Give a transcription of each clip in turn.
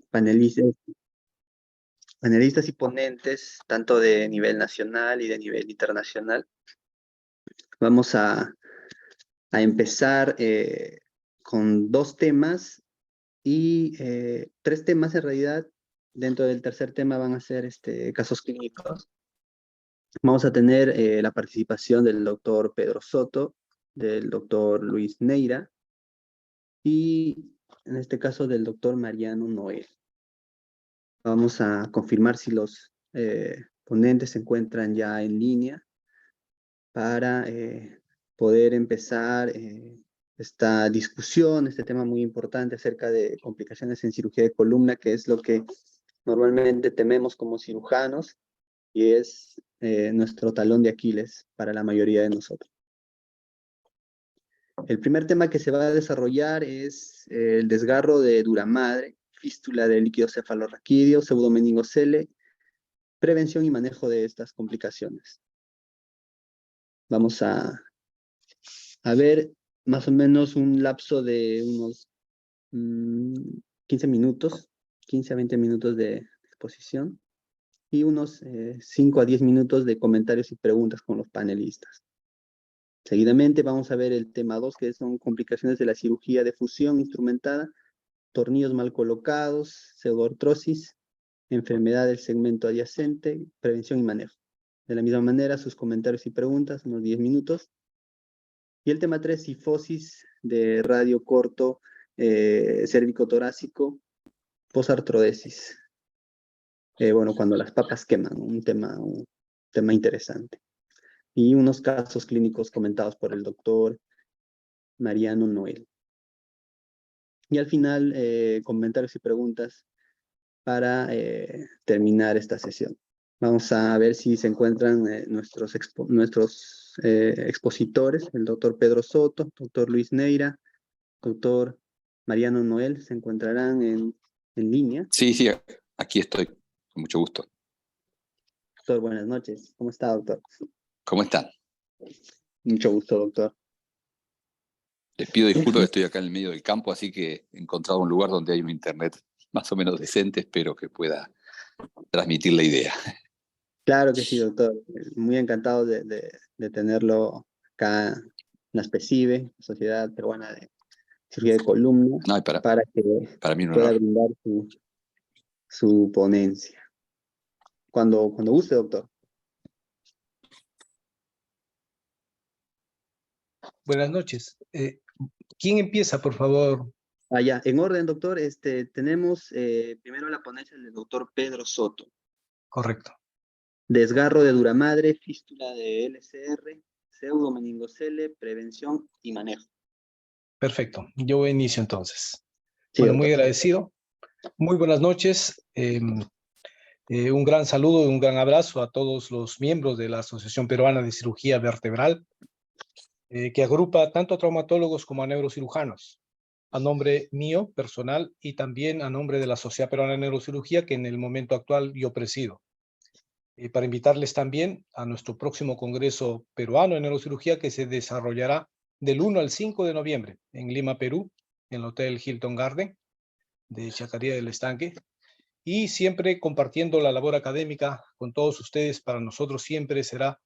panelistas, panelistas y ponentes, tanto de nivel nacional y de nivel internacional. Vamos a empezar con dos temas y tres temas en realidad. Dentro del tercer tema van a ser casos clínicos. Vamos a tener la participación del doctor Pedro Soto, del doctor Luis Neira y en este caso del doctor Mariano Noel. Vamos a confirmar si los ponentes se encuentran ya en línea para poder empezar esta discusión, este tema muy importante acerca de complicaciones en cirugía de columna, que es lo que normalmente tememos como cirujanos y es nuestro talón de Aquiles para la mayoría de nosotros. El primer tema que se va a desarrollar es el desgarro de dura madre, fístula del líquido cefalorraquídeo, pseudomeningocele, prevención y manejo de estas complicaciones. Vamos a ver más o menos un lapso de unos 15 minutos, 15 a 20 minutos de exposición y unos 5 a 10 minutos de comentarios y preguntas con los panelistas. Seguidamente vamos a ver el tema 2, que son complicaciones de la cirugía de fusión instrumentada, tornillos mal colocados, pseudoartrosis, enfermedad del segmento adyacente, prevención y manejo. De la misma manera, sus comentarios y preguntas, unos 10 minutos. Y el tema 3, cifosis de radio corto, cérvico-torácico, posartrodesis. Bueno, cuando las papas queman, un tema interesante. Y unos casos clínicos comentados por el doctor Mariano Noel. Y al final, comentarios y preguntas para terminar esta sesión. Vamos a ver si se encuentran nuestros expositores, el doctor Pedro Soto, doctor Luis Neira, doctor Mariano Noel, se encontrarán en línea. Sí, aquí estoy, con mucho gusto. Doctor, buenas noches. ¿Cómo está, doctor? ¿Cómo están? Mucho gusto, doctor. Les pido disculpas que estoy acá en el medio del campo, así que he encontrado un lugar donde hay un internet más o menos decente, espero que pueda transmitir la idea. Claro que sí, doctor. Muy encantado de tenerlo acá en la SPECIBE, Sociedad Peruana de Cirugía de Columna, No, para que para mí un pueda honor. brindar su ponencia. Cuando guste, doctor. Buenas noches. ¿Quién empieza, por favor? Ya, en orden, doctor, tenemos primero la ponencia del doctor Pedro Soto. Correcto. Desgarro de dura madre, fístula de LCR, pseudomeningocele, prevención y manejo. Perfecto. Yo inicio entonces. Sí, Bueno, doctor. muy agradecido. Muy buenas noches. Un gran saludo y un gran abrazo a todos los miembros de la Asociación Peruana de Cirugía Vertebral, que agrupa tanto a traumatólogos como a neurocirujanos. A nombre mío, personal, y también a nombre de la Sociedad Peruana de Neurocirugía, que en el momento actual yo presido. Para invitarles también a nuestro próximo Congreso Peruano de Neurocirugía, que se desarrollará del 1 al 5 de noviembre en Lima, Perú, en el Hotel Hilton Garden de Chacarilla del Estanque, y siempre compartiendo la labor académica con todos ustedes. Para nosotros siempre será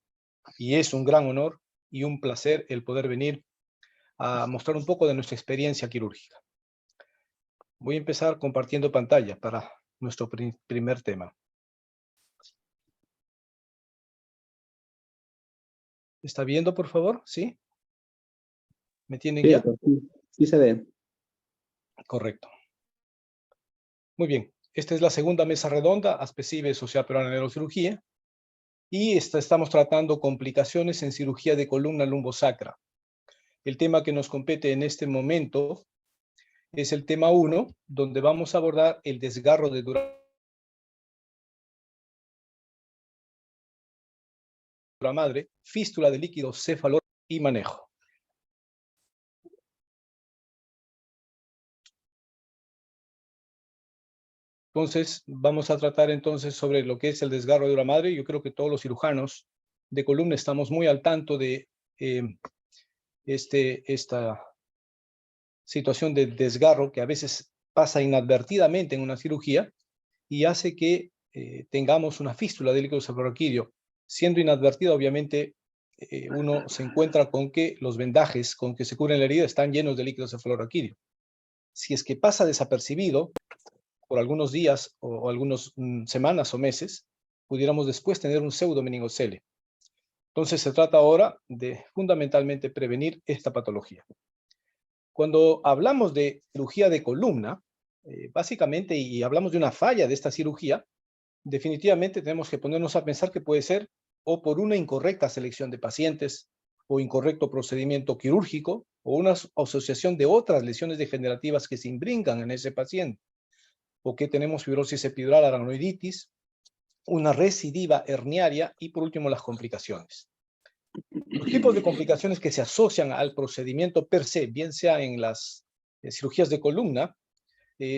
y es un gran honor y un placer el poder venir a mostrar un poco de nuestra experiencia quirúrgica. Voy a empezar compartiendo pantalla para nuestro primer tema. ¿Está viendo, por favor? ¿Sí? ¿Me tienen Sí, ya? doctor, sí se ve. Correcto. Muy bien. Esta es la segunda mesa redonda, ASPECIBE, Sociedad Peruana de Neurocirugía, y estamos tratando complicaciones en cirugía de columna lumbosacra. El tema que nos compete en este momento es el tema 1, donde vamos a abordar el desgarro de dura madre, fístula de líquido cefalorraquídeo y manejo. Entonces, vamos a tratar entonces sobre lo que es el desgarro de dura madre. Yo creo que todos los cirujanos de columna estamos muy al tanto de esta situación de desgarro, que a veces pasa inadvertidamente en una cirugía y hace que tengamos una fístula del líquido cefalorraquídeo. Siendo inadvertida, obviamente, uno se encuentra con que los vendajes con que se cubre la herida están llenos de líquido cefalorraquídeo. Si es que pasa desapercibido por algunos días o algunas semanas o meses, pudiéramos después tener un pseudomeningocele. Entonces se trata ahora de fundamentalmente prevenir esta patología. Cuando hablamos de cirugía de columna, básicamente, y hablamos de una falla de esta cirugía, definitivamente tenemos que ponernos a pensar que puede ser o por una incorrecta selección de pacientes, o incorrecto procedimiento quirúrgico, o una asociación de otras lesiones degenerativas que se imbrincan en ese paciente, o que tenemos fibrosis epidural, aracnoiditis, una recidiva herniaria y por último las complicaciones. Los tipos de complicaciones que se asocian al procedimiento per se, bien sea en las cirugías de columna,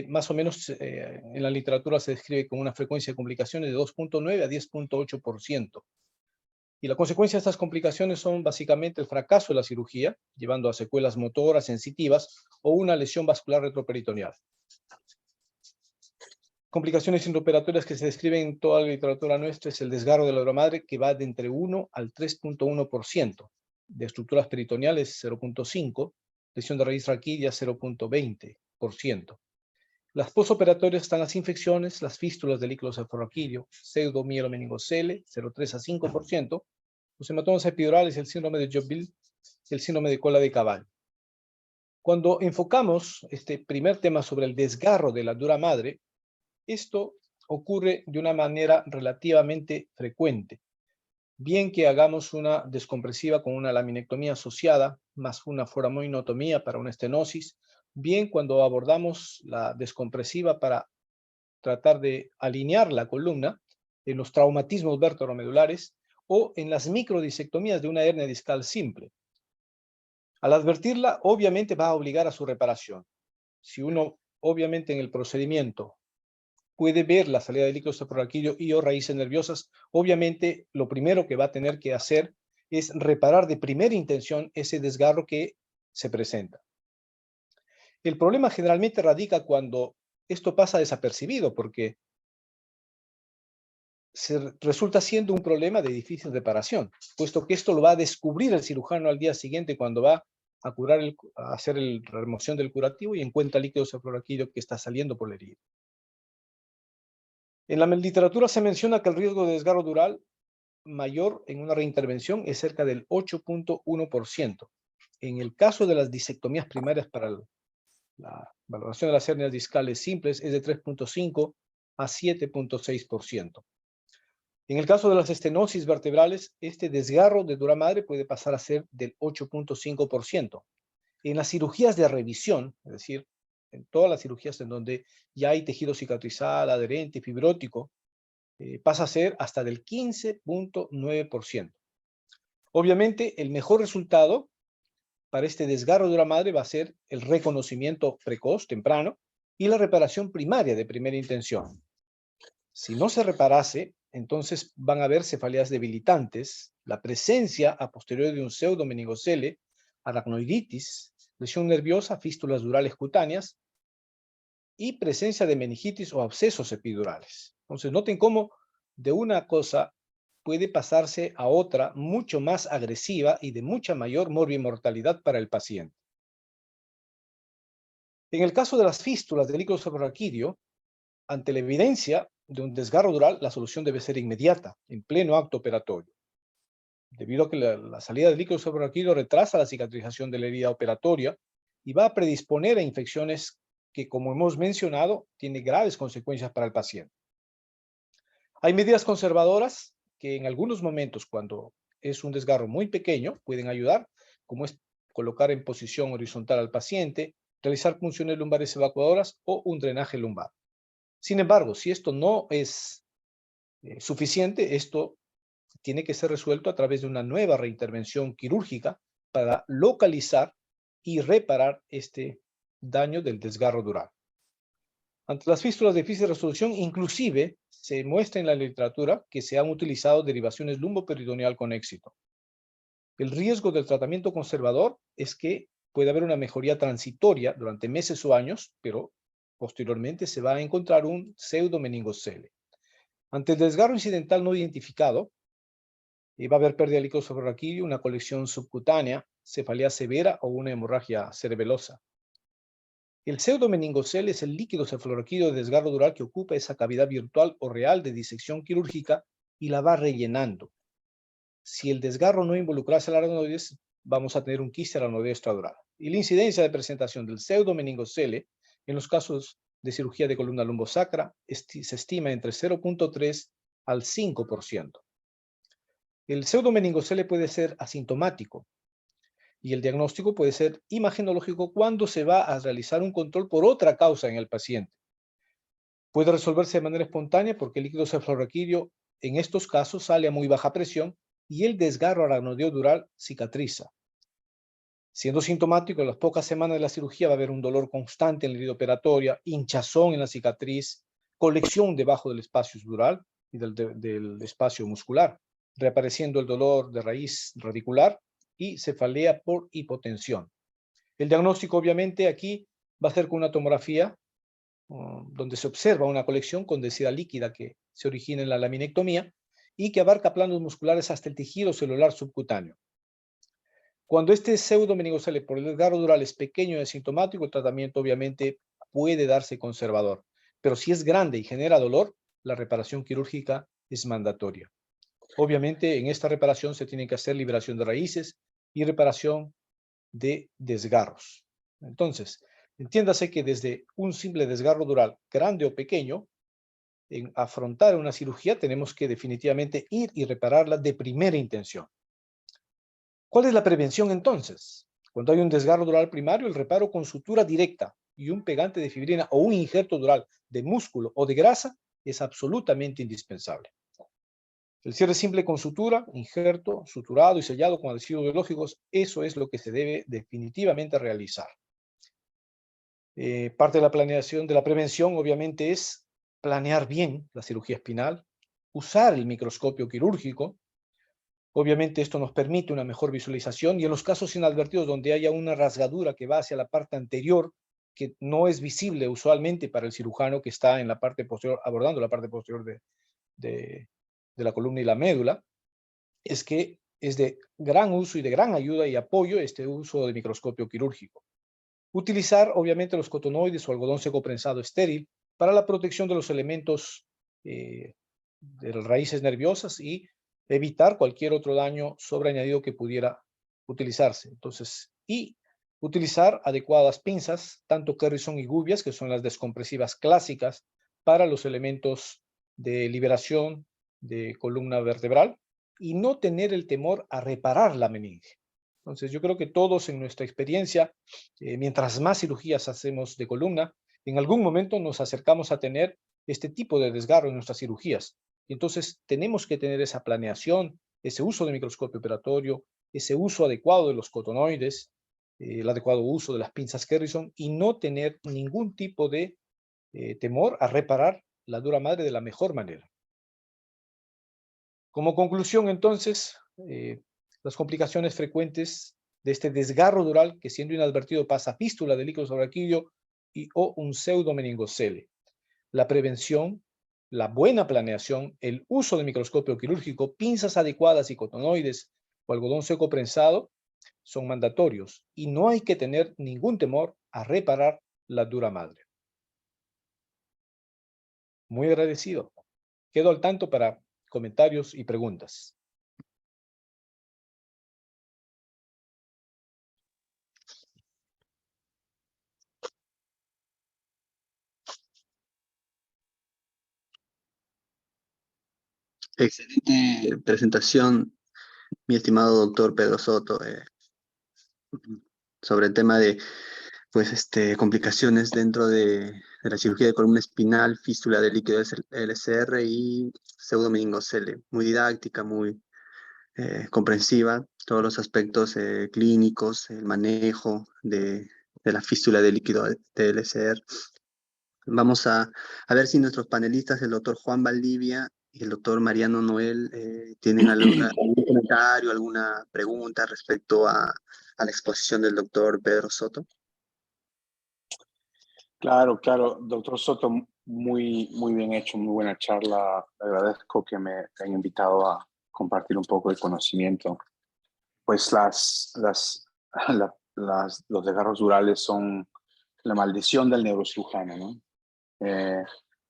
más o menos en la literatura se describe con una frecuencia de complicaciones de 2.9 a 10.8%. Y la consecuencia de estas complicaciones son básicamente el fracaso de la cirugía, llevando a secuelas motoras, sensitivas o una lesión vascular retroperitoneal. Complicaciones intraoperatorias que se describen en toda la literatura nuestra es el desgarro de la dura madre, que va de entre 1 al 3.1%, de estructuras peritoneales 0.5%, lesión de raíz raquídea 0.20%. Las posoperatorias están las infecciones, las fístulas del líquido cefalorraquídeo, pseudomielonmeningocele 0.3 a 5%, los hematomas epidurales, el síndrome de Jobbik, el síndrome de cola de caballo. Cuando enfocamos este primer tema sobre el desgarro de la dura madre, esto ocurre de una manera relativamente frecuente. Bien que hagamos una descompresiva con una laminectomía asociada, más una foramoinotomía para una estenosis, bien cuando abordamos la descompresiva para tratar de alinear la columna en los traumatismos vértebromedulares o en las microdisectomías de una hernia discal simple. Al advertirla, obviamente va a obligar a su reparación. Si uno, obviamente en el procedimiento, puede ver la salida del líquido cefalorraquídeo y o raíces nerviosas, obviamente lo primero que va a tener que hacer es reparar de primera intención ese desgarro que se presenta. El problema generalmente radica cuando esto pasa desapercibido, porque resulta siendo un problema de difícil reparación, puesto que esto lo va a descubrir el cirujano al día siguiente cuando va a hacer la remoción del curativo y encuentra líquido cefalorraquídeo que está saliendo por la herida. En la literatura se menciona que el riesgo de desgarro dural mayor en una reintervención es cerca del 8.1%. En el caso de las disectomías primarias para la valoración de las hernias discales simples es de 3.5 a 7.6%. En el caso de las estenosis vertebrales, este desgarro de dura madre puede pasar a ser del 8.5%. En las cirugías de revisión, es decir, en todas las cirugías en donde ya hay tejido cicatrizal, adherente, fibrótico, pasa a ser hasta del 15.9%. Obviamente, el mejor resultado para este desgarro de dura madre va a ser el reconocimiento precoz, temprano, y la reparación primaria de primera intención. Si no se reparase, entonces van a haber cefaleas debilitantes, la presencia a posteriori de un pseudomeningocele, aracnoiditis, lesión nerviosa, fístulas durales cutáneas y presencia de meningitis o abscesos epidurales. Entonces, noten cómo de una cosa puede pasarse a otra mucho más agresiva y de mucha mayor morbimortalidad para el paciente. En el caso de las fístulas del líquido cefalorraquídeo, ante la evidencia de un desgarro dural, la solución debe ser inmediata, en pleno acto operatorio. Debido a que la salida del líquido cefalorraquídeo retrasa la cicatrización de la herida operatoria y va a predisponer a infecciones que, como hemos mencionado, tiene graves consecuencias para el paciente. Hay medidas conservadoras que en algunos momentos, cuando es un desgarro muy pequeño, pueden ayudar, como es colocar en posición horizontal al paciente, realizar punciones lumbares evacuadoras o un drenaje lumbar. Sin embargo, si esto no es suficiente, esto tiene que ser resuelto a través de una nueva reintervención quirúrgica para localizar y reparar este daño del desgarro dural. Ante las fístulas de difícil resolución, inclusive se muestra en la literatura que se han utilizado derivaciones lumboperitoneal con éxito. El riesgo del tratamiento conservador es que puede haber una mejoría transitoria durante meses o años, pero Posteriormente se va a encontrar un pseudomeningocele. Ante el desgarro incidental no identificado, va a haber pérdida de líquido cefalorraquídeo, una colección subcutánea, cefalea severa o una hemorragia cerebelosa. El pseudomeningocele es el líquido cefalorraquídeo de desgarro dural que ocupa esa cavidad virtual o real de disección quirúrgica y la va rellenando. Si el desgarro no involucrase al aracnoides, vamos a tener un quiste aracnoideo extradural. Y la incidencia de presentación del pseudomeningocele en los casos de cirugía de columna lumbosacra se estima entre 0.3 al 5%. El pseudomeningocele puede ser asintomático y el diagnóstico puede ser imagenológico cuando se va a realizar un control por otra causa en el paciente. Puede resolverse de manera espontánea porque el líquido cefalorraquídeo en estos casos sale a muy baja presión y el desgarro aracnoideo dural cicatriza. Siendo sintomático, en las pocas semanas de la cirugía va a haber un dolor constante en la herida operatoria, hinchazón en la cicatriz, colección debajo del espacio dural y del espacio muscular, reapareciendo el dolor de raíz radicular y cefalea por hipotensión. El diagnóstico, obviamente, aquí va a ser con una tomografía donde se observa una colección con densidad líquida que se origina en la laminectomía y que abarca planos musculares hasta el tejido celular subcutáneo. Cuando este pseudomeningocele por el desgarro dural es pequeño y asintomático, el tratamiento obviamente puede darse conservador. Pero si es grande y genera dolor, la reparación quirúrgica es mandatoria. Obviamente, en esta reparación se tiene que hacer liberación de raíces y reparación de desgarros. Entonces, entiéndase que desde un simple desgarro dural, grande o pequeño, en afrontar una cirugía tenemos que definitivamente ir y repararla de primera intención. ¿Cuál es la prevención entonces? Cuando hay un desgarro dural primario, el reparo con sutura directa y un pegante de fibrina o un injerto dural de músculo o de grasa es absolutamente indispensable. El cierre simple con sutura, injerto, suturado y sellado con adhesivos biológicos, eso es lo que se debe definitivamente realizar. Parte de la planeación de la prevención, obviamente, es planear bien la cirugía espinal, usar el microscopio quirúrgico. Obviamente esto nos permite una mejor visualización y en los casos inadvertidos donde haya una rasgadura que va hacia la parte anterior, que no es visible usualmente para el cirujano que está en la parte posterior, abordando la parte posterior de la columna y la médula, es que es de gran uso y de gran ayuda y apoyo este uso de microscopio quirúrgico. Utilizar obviamente los cotonoides o algodón seco prensado estéril para la protección de los elementos de las raíces nerviosas y evitar cualquier otro daño sobreañadido que pudiera utilizarse. Entonces, y utilizar adecuadas pinzas, tanto Kerrison y Gubias, que son las descompresivas clásicas para los elementos de liberación de columna vertebral, y no tener el temor a reparar la meninge. Entonces, yo creo que todos en nuestra experiencia, mientras más cirugías hacemos de columna, en algún momento nos acercamos a tener este tipo de desgarro en nuestras cirugías. Y entonces tenemos que tener esa planeación, ese uso de microscopio operatorio, ese uso adecuado de los cotonoides, el adecuado uso de las pinzas Kerrison y no tener ningún tipo de temor a reparar la dura madre de la mejor manera. Como conclusión, entonces, las complicaciones frecuentes de este desgarro dural que siendo inadvertido pasa a fístula de líquido cefalorraquídeo y o un pseudomeningocele. La prevención, la buena planeación, el uso de microscopio quirúrgico, pinzas adecuadas y cotonoides o algodón seco prensado son mandatorios y no hay que tener ningún temor a reparar la dura madre. Muy agradecido. Quedo al tanto para comentarios y preguntas. Excelente presentación, mi estimado doctor Pedro Soto, sobre el tema de pues, complicaciones dentro de la cirugía de columna espinal, fístula de líquido LCR y pseudomeningocele. Muy didáctica, muy comprensiva, todos los aspectos clínicos, el manejo de la fístula de líquido de LCR. Vamos a ver si nuestros panelistas, el doctor Juan Valdivia y el doctor Mariano Noel, tienen algún comentario, alguna pregunta respecto a la exposición del doctor Pedro Soto. Claro, claro, doctor Soto, muy bien hecho, muy buena charla. Le agradezco que me hayan invitado a compartir un poco de conocimiento. Pues los desgarros durales son la maldición del neurocirujano, ¿no?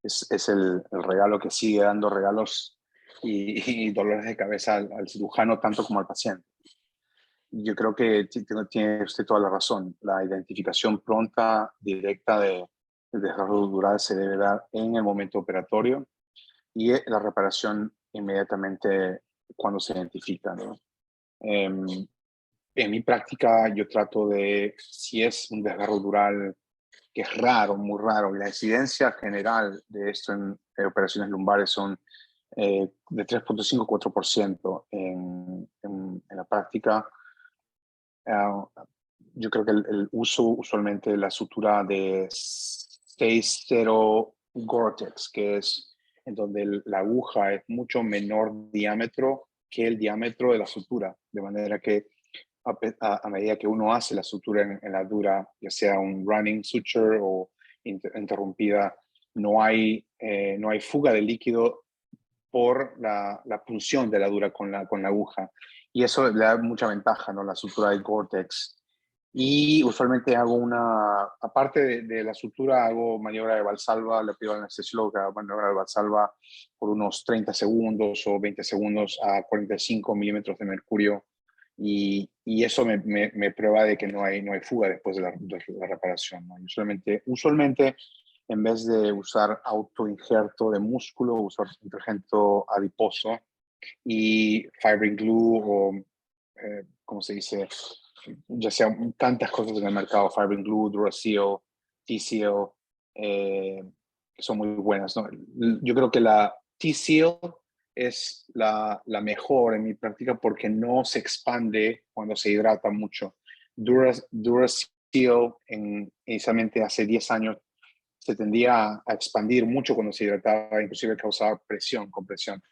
Es el regalo que sigue dando regalos y dolores de cabeza al cirujano tanto como al paciente. Yo creo que tiene usted toda la razón. La identificación pronta, directa del desgarro dural se debe dar en el momento operatorio y la reparación inmediatamente cuando se identifica, ¿no? En mi práctica yo trato de, si es un desgarro dural que es raro, muy raro, y la incidencia general de esto en operaciones lumbares son de 3.5 a 4% en la práctica. Yo creo que el uso usualmente de la sutura de 6-0 Gore-Tex, que es en donde la aguja es mucho menor diámetro que el diámetro de la sutura, de manera que a medida que uno hace la sutura en la dura, ya sea un running suture o interrumpida, no hay fuga de líquido por la punción de la dura con la aguja. Y eso le da mucha ventaja, ¿no? La sutura de Gore-Tex. Y usualmente hago aparte de la sutura, hago maniobra de Valsalva, le pido al anestesiólogo que haga maniobra de Valsalva por unos 30 segundos o 20 segundos a 45 milímetros de mercurio. Y eso me prueba de que no hay fuga después de la reparación, ¿no? Usualmente, en vez de usar autoinjerto de músculo, usar injerto adiposo y fibrin glue o, ¿cómo se dice? Ya sea tantas cosas en el mercado, fibrin glue, Duracell, T-Seal, que son muy buenas, ¿no? Yo creo que la T-Seal es la mejor en mi práctica porque no se expande cuando se hidrata mucho. Duracell, inicialmente hace 10 años, se tendía a expandir mucho cuando se hidrataba, inclusive causaba compresión.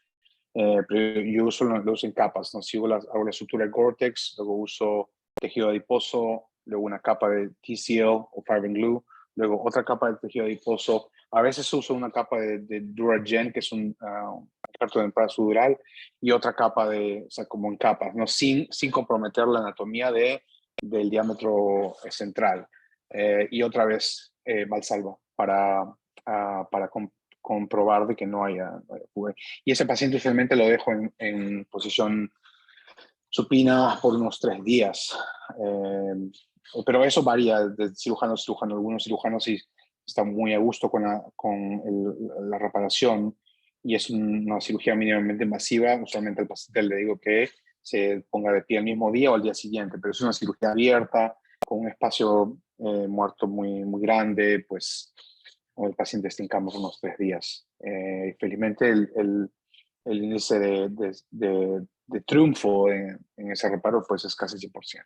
Pero yo lo uso en capas, ¿no? Si hago la sutura de Gore-Tex, luego uso tejido adiposo, luego una capa de TCL o Fibrin Glue, luego otra capa de tejido adiposo. A veces uso una capa de Duragen, que es un cartón de embarazo dural, y otra capa o sea, como en capas, ¿no? Sin comprometer la anatomía del diámetro central. Y otra vez Valsalva para comprobar de que no haya fuga. Y ese paciente usualmente lo dejo en posición supina por unos 3 días. Pero eso varía de cirujano a cirujano. Algunos cirujanos sí están muy a gusto con la reparación y es una cirugía mínimamente invasiva. Usualmente al paciente le digo que se ponga de pie el mismo día o al día siguiente, pero es una cirugía abierta con un espacio muerto muy grande, pues el paciente está en cama por unos 3 días. Felizmente el índice de triunfo en ese reparo pues es casi 100%.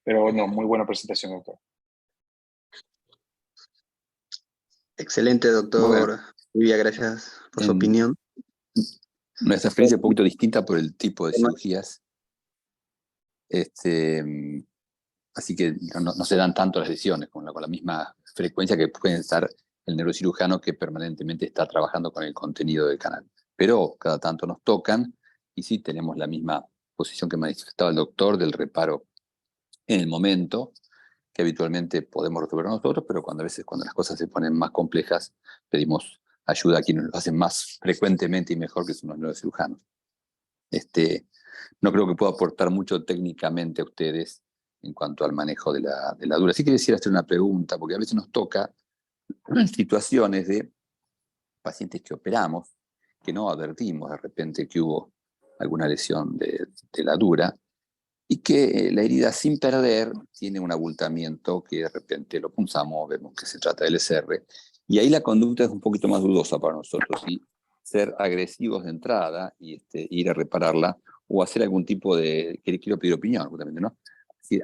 Pero no, muy buena presentación, doctor. Excelente, Muy doctor bueno. Livia, gracias por su opinión. Nuestra experiencia es un poquito distinta por el tipo de cirugías. Así que no se dan tanto las lesiones con la misma frecuencia que puede estar el neurocirujano que permanentemente está trabajando con el contenido del canal. Pero cada tanto nos tocan y sí tenemos la misma posición que manifestaba el doctor del reparo en el momento, que habitualmente podemos resolver nosotros, pero a veces cuando las cosas se ponen más complejas, pedimos ayuda a quienes lo hacen más frecuentemente y mejor, que son los neurocirujanos. No creo que pueda aportar mucho técnicamente a ustedes en cuanto al manejo de la dura. Sí que quisiera hacer una pregunta, porque a veces nos toca situaciones de pacientes que operamos, que no advertimos de repente que hubo alguna lesión de la dura, y que la herida sin perder tiene un abultamiento que de repente lo punzamos, vemos que se trata de LSR, y ahí la conducta es un poquito más dudosa para nosotros, y ser agresivos de entrada y ir a repararla, o hacer algún tipo de, quiero pedir opinión justamente, ¿no?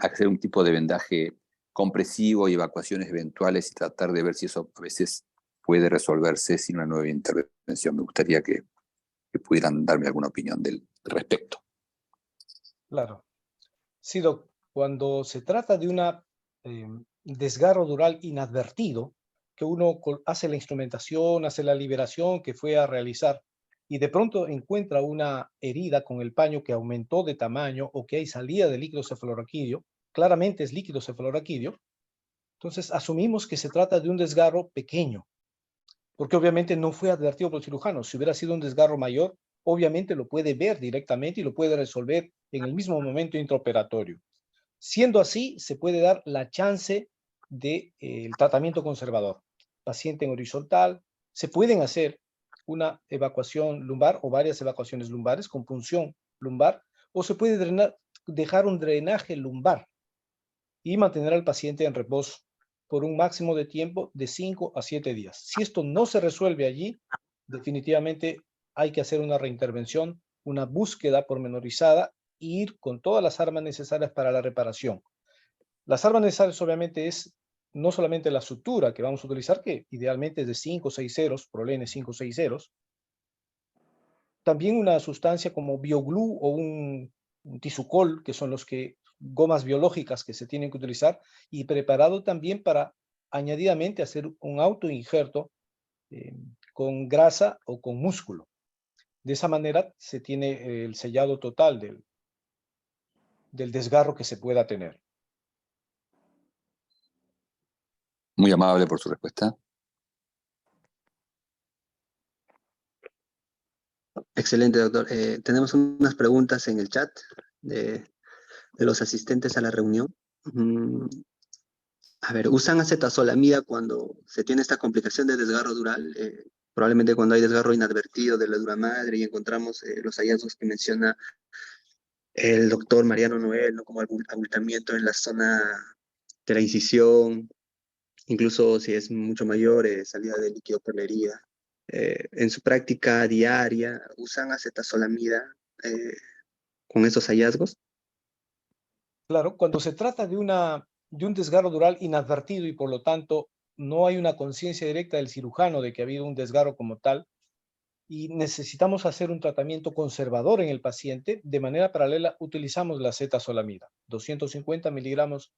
Hacer un tipo de vendaje compresivo y evacuaciones eventuales y tratar de ver si eso a veces puede resolverse sin una nueva intervención. Me gustaría que pudieran darme alguna opinión del respecto. Claro. Sí, Doc, cuando se trata de una desgarro dural inadvertido, que uno hace la instrumentación, hace la liberación que fue a realizar y de pronto encuentra una herida con el paño que aumentó de tamaño o que hay salida de líquido cefalorraquídeo, claramente es líquido cefalorraquídeo, entonces asumimos que se trata de un desgarro pequeño, porque obviamente no fue advertido por el cirujano. Si hubiera sido un desgarro mayor, obviamente lo puede ver directamente y lo puede resolver en el mismo momento intraoperatorio. Siendo así, se puede dar la chance del tratamiento conservador. Paciente en horizontal, se pueden hacer una evacuación lumbar o varias evacuaciones lumbares con punción lumbar, o se puede dejar un drenaje lumbar y mantener al paciente en reposo por un máximo de tiempo de 5 a 7 días. Si esto no se resuelve allí, definitivamente hay que hacer una reintervención, una búsqueda pormenorizada e ir con todas las armas necesarias para la reparación. Las armas necesarias obviamente es no solamente la sutura que vamos a utilizar, que idealmente es de 5 o 6 ceros, Prolene 5 o 6 ceros, también una sustancia como bioglú o un tisucol, que son los que gomas biológicas que se tienen que utilizar, y preparado también para añadidamente hacer un autoinjerto con grasa o con músculo. De esa manera se tiene el sellado total del desgarro que se pueda tener. Muy amable por su respuesta. Excelente, doctor. Tenemos unas preguntas en el chat de, de los asistentes a la reunión. Mm, A ver, ¿usan acetazolamida cuando se tiene esta complicación de desgarro dural? Probablemente cuando hay desgarro inadvertido de la dura madre y encontramos los hallazgos que menciona el doctor Mariano Noel, ¿no? Como abultamiento en la zona de la incisión, incluso si es mucho mayor, salida de líquido por la herida. En su práctica diaria, ¿usan acetazolamida con esos hallazgos? Claro, cuando se trata de un desgarro dural inadvertido y por lo tanto no hay una conciencia directa del cirujano de que ha habido un desgarro como tal, y necesitamos hacer un tratamiento conservador en el paciente, de manera paralela utilizamos la acetazolamida. 250 miligramos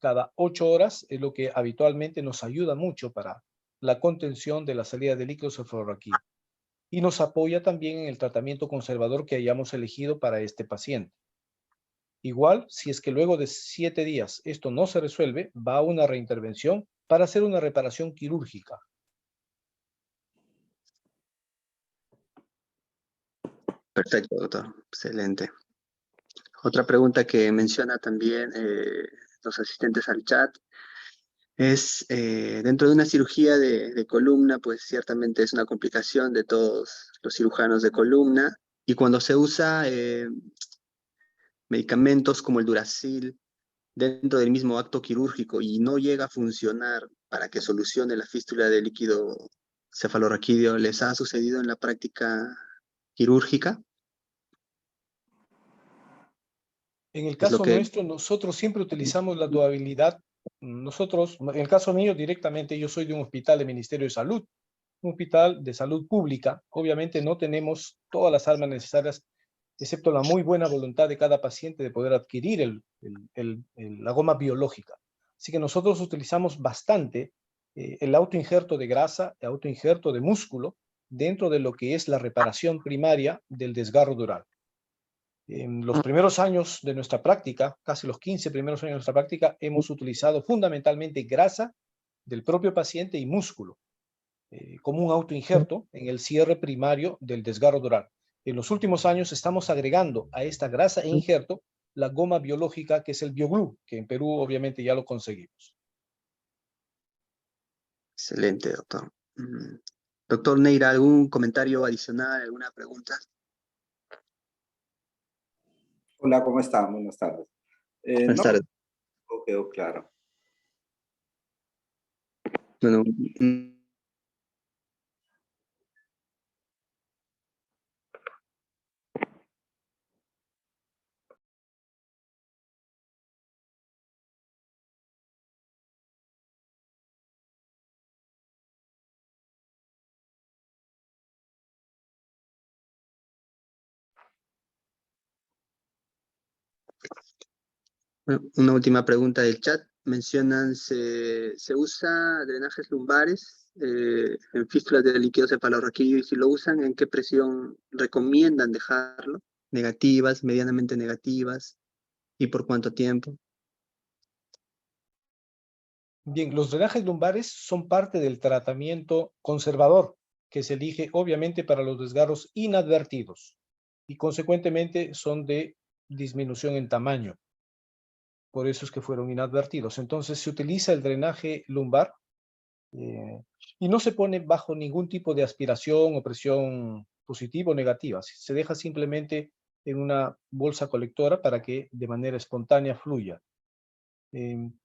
cada 8 horas es lo que habitualmente nos ayuda mucho para la contención de la salida de líquido cefalorraquídeo y nos apoya también en el tratamiento conservador que hayamos elegido para este paciente. Igual, si es que luego de 7 días esto no se resuelve, va a una reintervención para hacer una reparación quirúrgica. Perfecto, doctor. Excelente. Otra pregunta que menciona también los asistentes al chat es, dentro de una cirugía de columna, pues ciertamente es una complicación de todos los cirujanos de columna, y cuando se usa medicamentos como el Duracil dentro del mismo acto quirúrgico y no llega a funcionar para que solucione la fístula de líquido cefalorraquídeo, ¿les ha sucedido en la práctica quirúrgica? En el Es lo caso que... nuestro, nosotros siempre utilizamos la durabilidad. Nosotros, en el caso mío directamente, yo soy de un hospital de Ministerio de Salud, un hospital de salud pública. Obviamente no tenemos todas las armas necesarias, excepto la muy buena voluntad de cada paciente de poder adquirir la goma biológica. Así que nosotros utilizamos bastante el autoinjerto de grasa, el autoinjerto de músculo, dentro de lo que es la reparación primaria del desgarro dural. En los primeros años de nuestra práctica, casi los 15 primeros años de nuestra práctica, hemos utilizado fundamentalmente grasa del propio paciente y músculo como un autoinjerto en el cierre primario del desgarro dural. En los últimos años estamos agregando a esta grasa e injerto la goma biológica que es el bioglú, que en Perú obviamente ya lo conseguimos. Excelente, doctor. Doctor Neira, ¿algún comentario adicional, alguna pregunta? Hola, ¿cómo están? Buenas tardes. Buenas No, tardes. todo quedó claro. Bueno, una última pregunta del chat. mencionan, se usa drenajes lumbares en fístulas de líquido cefalorraquídeo, y si lo usan, ¿en qué presión recomiendan dejarlo? ¿Negativas, medianamente negativas? ¿Y por cuánto tiempo? Bien, los drenajes lumbares son parte del tratamiento conservador que se elige obviamente para los desgarros inadvertidos y consecuentemente son de disminución en tamaño. Por eso es que fueron inadvertidos. Entonces se utiliza el drenaje lumbar y no se pone bajo ningún tipo de aspiración o presión positiva o negativa. Se deja simplemente en una bolsa colectora para que de manera espontánea fluya.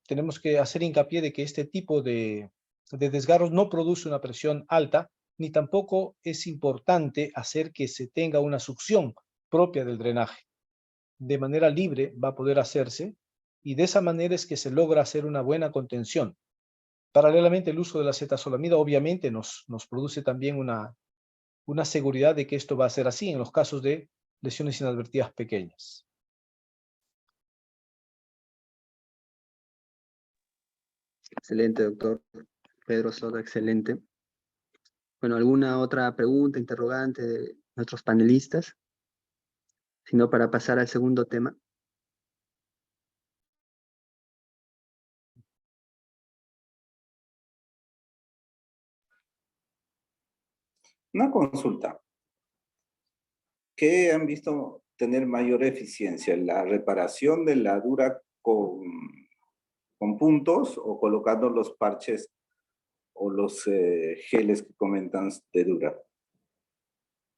Tenemos que hacer hincapié de que este tipo de desgarros no produce una presión alta, ni tampoco es importante hacer que se tenga una succión propia del drenaje. De manera libre va a poder hacerse y de esa manera es que se logra hacer una buena contención. Paralelamente, el uso de la acetazolamida obviamente nos produce también una seguridad de que esto va a ser así en los casos de lesiones inadvertidas pequeñas. Excelente, doctor Pedro Soto, excelente. Bueno, ¿alguna otra pregunta, interrogante de nuestros panelistas? Si no, para pasar al segundo tema. Una consulta. ¿Qué han visto tener mayor eficiencia? ¿La reparación de la dura con puntos o colocando los parches o los geles que comentan de dura?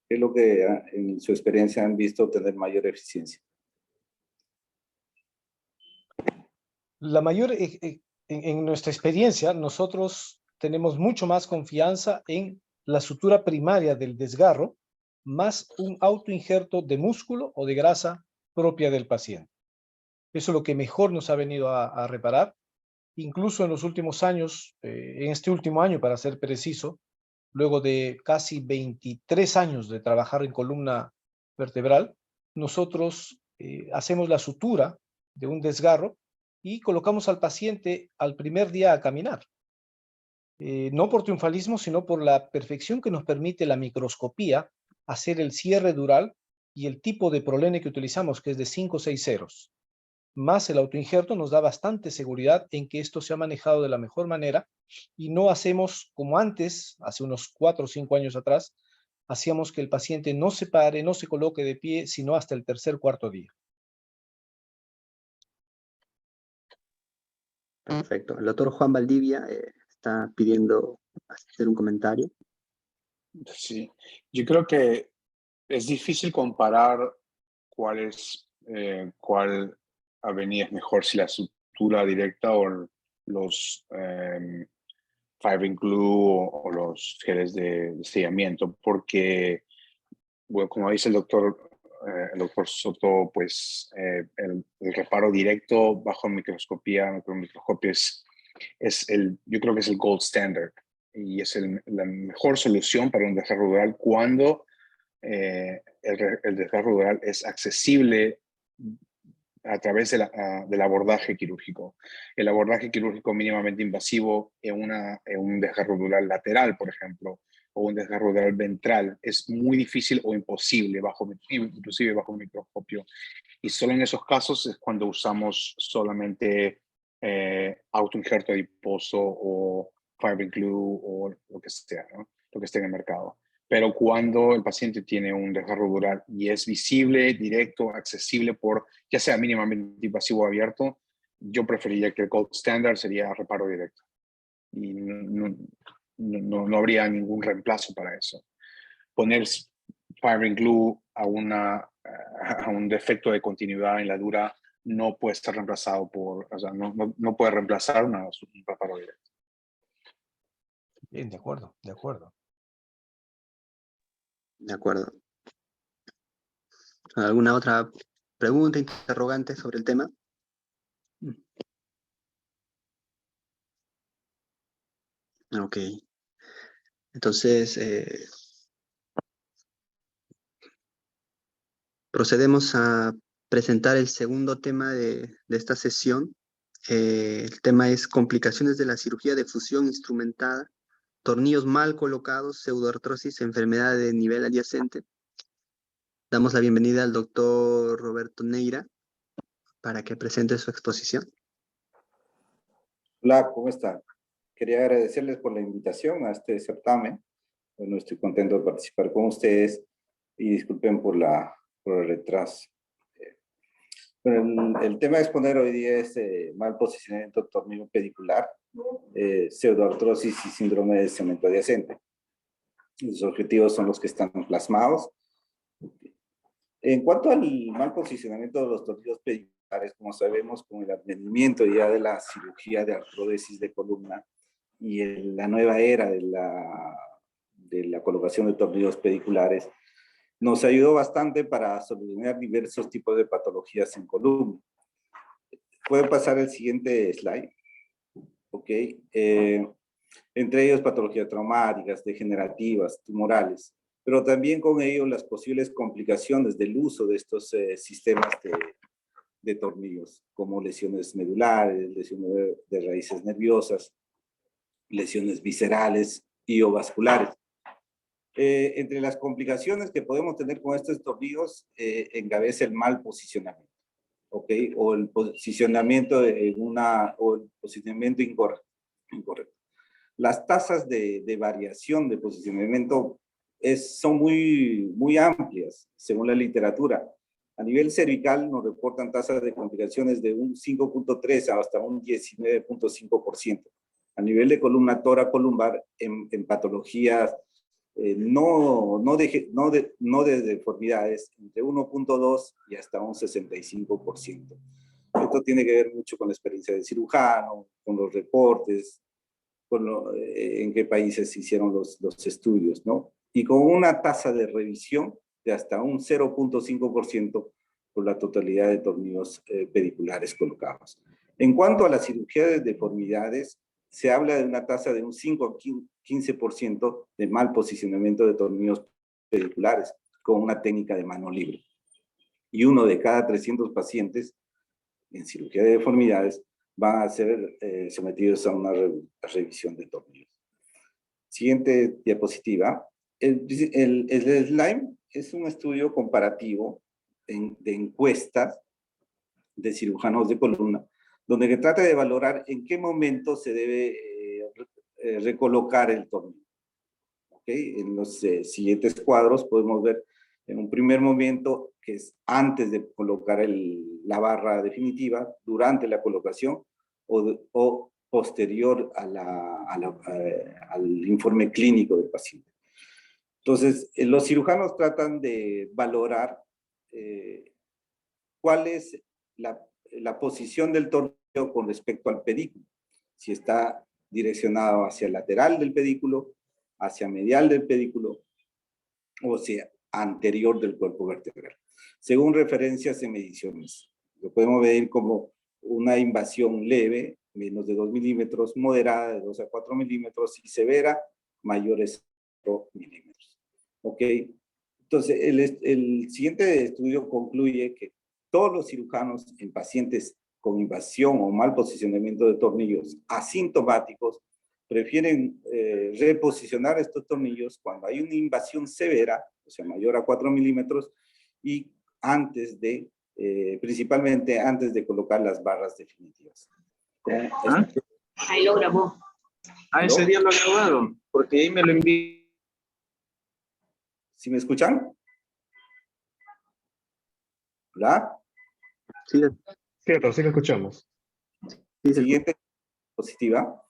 ¿Qué es lo que en su experiencia han visto tener mayor eficiencia? La mayor, en nuestra experiencia, nosotros tenemos mucho más confianza en la sutura primaria del desgarro, más un autoinjerto de músculo o de grasa propia del paciente. Eso es lo que mejor nos ha venido a reparar. Incluso en los últimos años, en este último año, para ser preciso, luego de casi 23 años de trabajar en columna vertebral, nosotros hacemos la sutura de un desgarro y colocamos al paciente al primer día a caminar. No por triunfalismo, sino por la perfección que nos permite la microscopía hacer el cierre dural y el tipo de prolene que utilizamos, que es de 5 o 6 ceros. Más el autoinjerto nos da bastante seguridad en que esto se ha manejado de la mejor manera y no hacemos como antes, hace unos 4 o 5 años atrás, hacíamos que el paciente no se pare, no se coloque de pie, sino hasta el tercer, cuarto día. Perfecto. El doctor Juan Valdivia está pidiendo hacer un comentario. Sí, yo creo que es difícil comparar cuál avenida es mejor, si la sutura directa o los fibrin glue o los geles de sellamiento, porque, bueno, como dice el doctor Soto, pues el reparo directo bajo microscopía yo creo que es el gold standard y es la mejor solución para un desgarro dural cuando el desgarro dural es accesible a través del abordaje quirúrgico. El abordaje quirúrgico mínimamente invasivo en un desgarro dural lateral, por ejemplo, o un desgarro dural ventral, es muy difícil o imposible, inclusive bajo microscopio. Y solo en esos casos es cuando usamos solamente autoinjerto adiposo o fibrin glue o lo que sea, ¿no? Lo que esté en el mercado. Pero cuando el paciente tiene un desgarro dural y es visible, directo, accesible por ya sea mínimamente invasivo o abierto, yo preferiría que el gold standard sería reparo directo. Y no habría ningún reemplazo para eso. Poner fibrin glue a un defecto de continuidad en la dura no puede ser reemplazado no puede reemplazar un reparo directo. Bien, de acuerdo, de acuerdo. De acuerdo. ¿Alguna otra pregunta, interrogante sobre el tema? Ok. Entonces, procedemos a presentar el segundo tema de esta sesión, El tema es complicaciones de la cirugía de fusión instrumentada, tornillos mal colocados, pseudoartrosis, enfermedad de nivel adyacente. Damos la bienvenida al doctor Roberto Neira para que presente su exposición. Hola, ¿cómo están? Quería agradecerles por la invitación a este certamen. Bueno, estoy contento de participar con ustedes y disculpen por el retraso. Bueno, el tema a exponer hoy día es mal posicionamiento del tornillo pedicular, pseudoartrosis y síndrome de cemento adyacente. Los objetivos son los que están plasmados. En cuanto al mal posicionamiento de los tornillos pediculares, como sabemos, con el advenimiento ya de la cirugía de artrodesis de columna y la nueva era de la colocación de tornillos pediculares, nos ayudó bastante para solucionar diversos tipos de patologías en columna. ¿Puede pasar el siguiente slide? Ok. Entre ellos patologías traumáticas, degenerativas, tumorales, pero también con ello las posibles complicaciones del uso de estos sistemas de tornillos, como lesiones medulares, lesiones de raíces nerviosas, lesiones viscerales y o vasculares. Entre las complicaciones que podemos tener con estos tornillos, encabeza el mal posicionamiento, ¿ok? O el posicionamiento o el posicionamiento incorrecto. Las tasas de variación de posicionamiento son muy amplias, según la literatura. A nivel cervical nos reportan tasas de complicaciones de un 5.3 hasta un 19.5%. A nivel de columna toracolumbar, en patologías no de deformidades, entre 1.2 y hasta un 65%. Esto tiene que ver mucho con la experiencia del cirujano, con los reportes, en qué países se hicieron los estudios, ¿no? Y con una tasa de revisión de hasta un 0.5% por la totalidad de tornillos pediculares colocados. En cuanto a la cirugía de deformidades, se habla de una tasa de un 5 a 15% de mal posicionamiento de tornillos pediculares con una técnica de mano libre. Y 1 de cada 300 pacientes en cirugía de deformidades van a ser sometidos a una revisión de tornillos. Siguiente diapositiva. El slide es un estudio comparativo de encuestas de cirujanos de columna, donde se trata de valorar en qué momento se debe recolocar el tornillo. ¿Okay? En los siguientes cuadros podemos ver en un primer momento, que es antes de colocar la barra definitiva, durante la colocación o posterior al informe clínico del paciente. Entonces, los cirujanos tratan de valorar cuál es la posición del tornillo con respecto al pedículo. Si está direccionado hacia el lateral del pedículo, hacia medial del pedículo, o sea, anterior del cuerpo vertebral, según referencias en mediciones. Lo podemos medir como una invasión leve, menos de 2 milímetros, moderada de 2 a 4 milímetros y severa, mayores a 4 milímetros. ¿Ok? Entonces, el siguiente estudio concluye que todos los cirujanos en pacientes con invasión o mal posicionamiento de tornillos asintomáticos prefieren reposicionar estos tornillos cuando hay una invasión severa, o sea, mayor a 4 milímetros, y principalmente antes de colocar las barras definitivas. Ahí lo grabó. Ese día lo ha grabado, porque ahí me lo envió. ¿Sí me escuchan? ¿Hola? Sí, Cierto, sí lo escuchamos. sí, Siguiente diapositiva.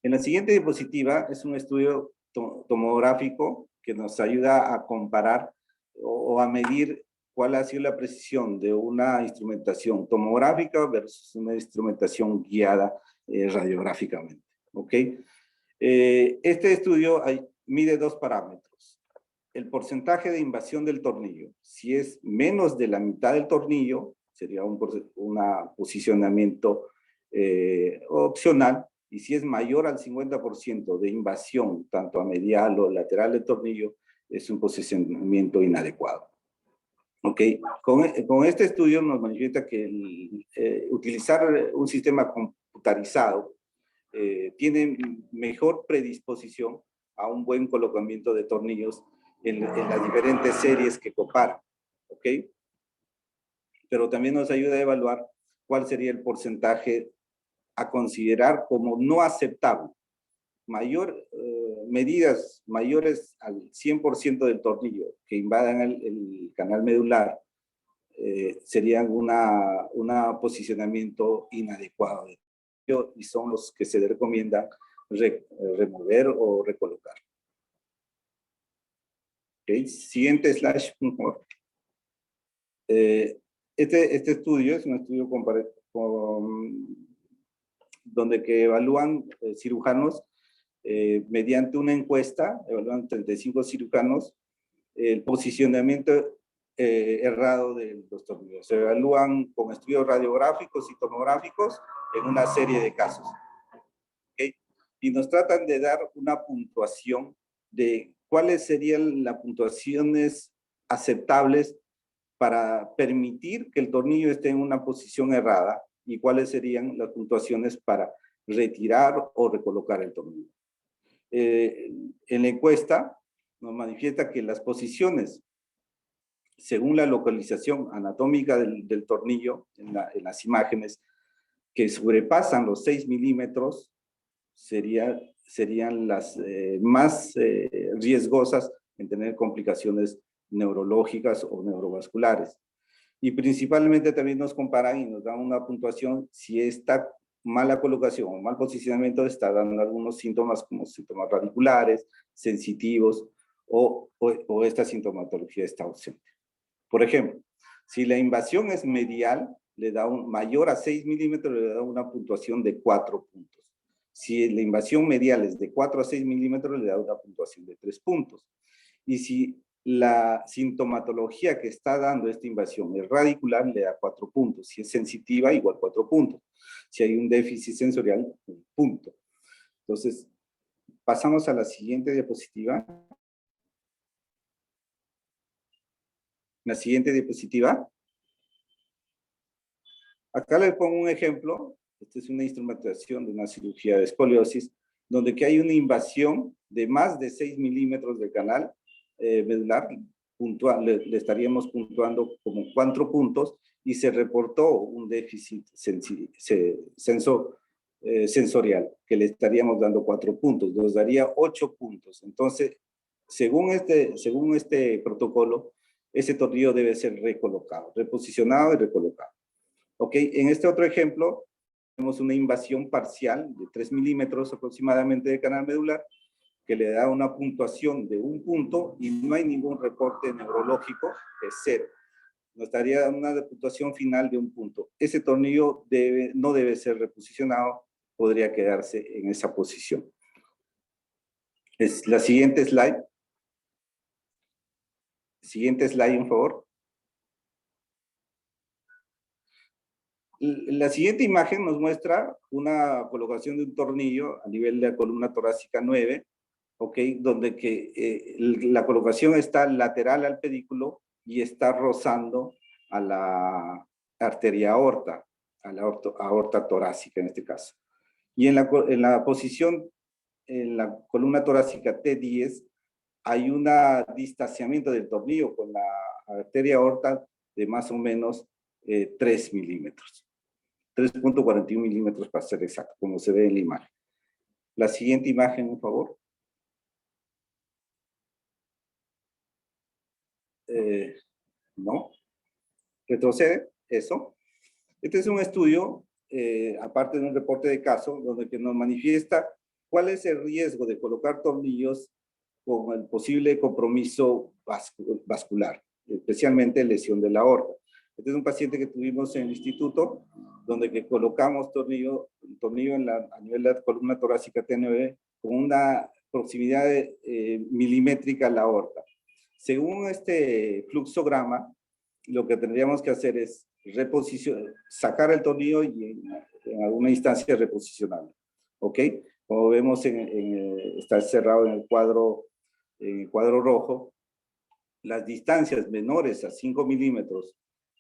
En la siguiente diapositiva es un estudio tomográfico que nos ayuda a comparar o a medir cuál ha sido la precisión de una instrumentación tomográfica versus una instrumentación guiada radiográficamente. ¿Ok? Este estudio mide 2 parámetros. El porcentaje de invasión del tornillo. Si es menos de la mitad del tornillo, sería un posicionamiento opcional, y si es mayor al 50% de invasión, tanto a medial o lateral del tornillo, es un posicionamiento inadecuado. Ok, con este estudio nos manifiesta que utilizar un sistema computarizado tiene mejor predisposición a un buen colocamiento de tornillos en las diferentes series que compara, ¿ok? Pero también nos ayuda a evaluar cuál sería el porcentaje a considerar como no aceptable. Medidas mayores al 100% del tornillo que invadan el canal medular serían un posicionamiento inadecuado de tornillo y son los que se recomiendan remover o recolocar. Okay. Siguiente slide, por favor. Este estudio es un estudio donde que evalúan cirujanos mediante una encuesta, evalúan 35 cirujanos, el posicionamiento errado de los tornillos. Se evalúan con estudios radiográficos y tomográficos en una serie de casos. ¿Okay? Y nos tratan de dar una puntuación de cuáles serían las puntuaciones aceptables para permitir que el tornillo esté en una posición errada y cuáles serían las puntuaciones para retirar o recolocar el tornillo. En la encuesta nos manifiesta que las posiciones, según la localización anatómica del tornillo, en las imágenes, que sobrepasan los 6 milímetros, serían las más riesgosas en tener complicaciones neurológicas o neurovasculares. Y principalmente también nos comparan y nos dan una puntuación si esta mala colocación o mal posicionamiento está dando algunos síntomas como síntomas radiculares, sensitivos o esta sintomatología está ausente. Por ejemplo, si la invasión es medial, le da mayor a 6 milímetros, le da una puntuación de 4 puntos. Si la invasión medial es de 4 a 6 milímetros, le da una puntuación de 3 puntos. Y si la sintomatología que está dando esta invasión es radicular, le da 4 puntos. Si es sensitiva, igual 4 puntos. Si hay un déficit sensorial, 1 punto. Entonces, pasamos a la siguiente diapositiva. La siguiente diapositiva. Acá les pongo un ejemplo. Esta es una instrumentación de una cirugía de escoliosis, donde que hay una invasión de más de 6 milímetros del canal medular, le estaríamos puntuando como 4 puntos, y se reportó un déficit sensorial, que le estaríamos dando 4 puntos, nos daría 8 puntos. Entonces, según este protocolo, ese tornillo debe ser recolocado, reposicionado y recolocado. Ok, en este otro ejemplo, tenemos una invasión parcial de 3 milímetros aproximadamente de canal medular, que le da una puntuación de 1 punto y no hay ningún reporte neurológico, es 0. Nos daría una puntuación final de 1 punto. Ese tornillo no debe ser reposicionado, podría quedarse en esa posición. Es la siguiente slide. Siguiente slide, por favor. La siguiente imagen nos muestra una colocación de un tornillo a nivel de la columna torácica 9, ¿ok? Donde la colocación está lateral al pedículo y está rozando a la arteria aorta, a la aorta torácica en este caso. Y en la posición, en la columna torácica T10, hay un distanciamiento del tornillo con la arteria aorta de más o menos 3 milímetros. 3.41 milímetros para ser exacto, como se ve en la imagen. La siguiente imagen, por favor. No. Retrocede, eso. Este es un estudio, aparte de un reporte de caso, donde que nos manifiesta cuál es el riesgo de colocar tornillos con el posible compromiso vascular, especialmente lesión de la aorta. Este es un paciente que tuvimos en el instituto, donde que colocamos tornillo a nivel de la columna torácica T9 con una proximidad milimétrica a la aorta. Según este fluxograma, lo que tendríamos que hacer es sacar el tornillo y en alguna instancia reposicionarlo. ¿Ok? Como vemos, está cerrado en el cuadro rojo. las distancias menores a 5 milímetros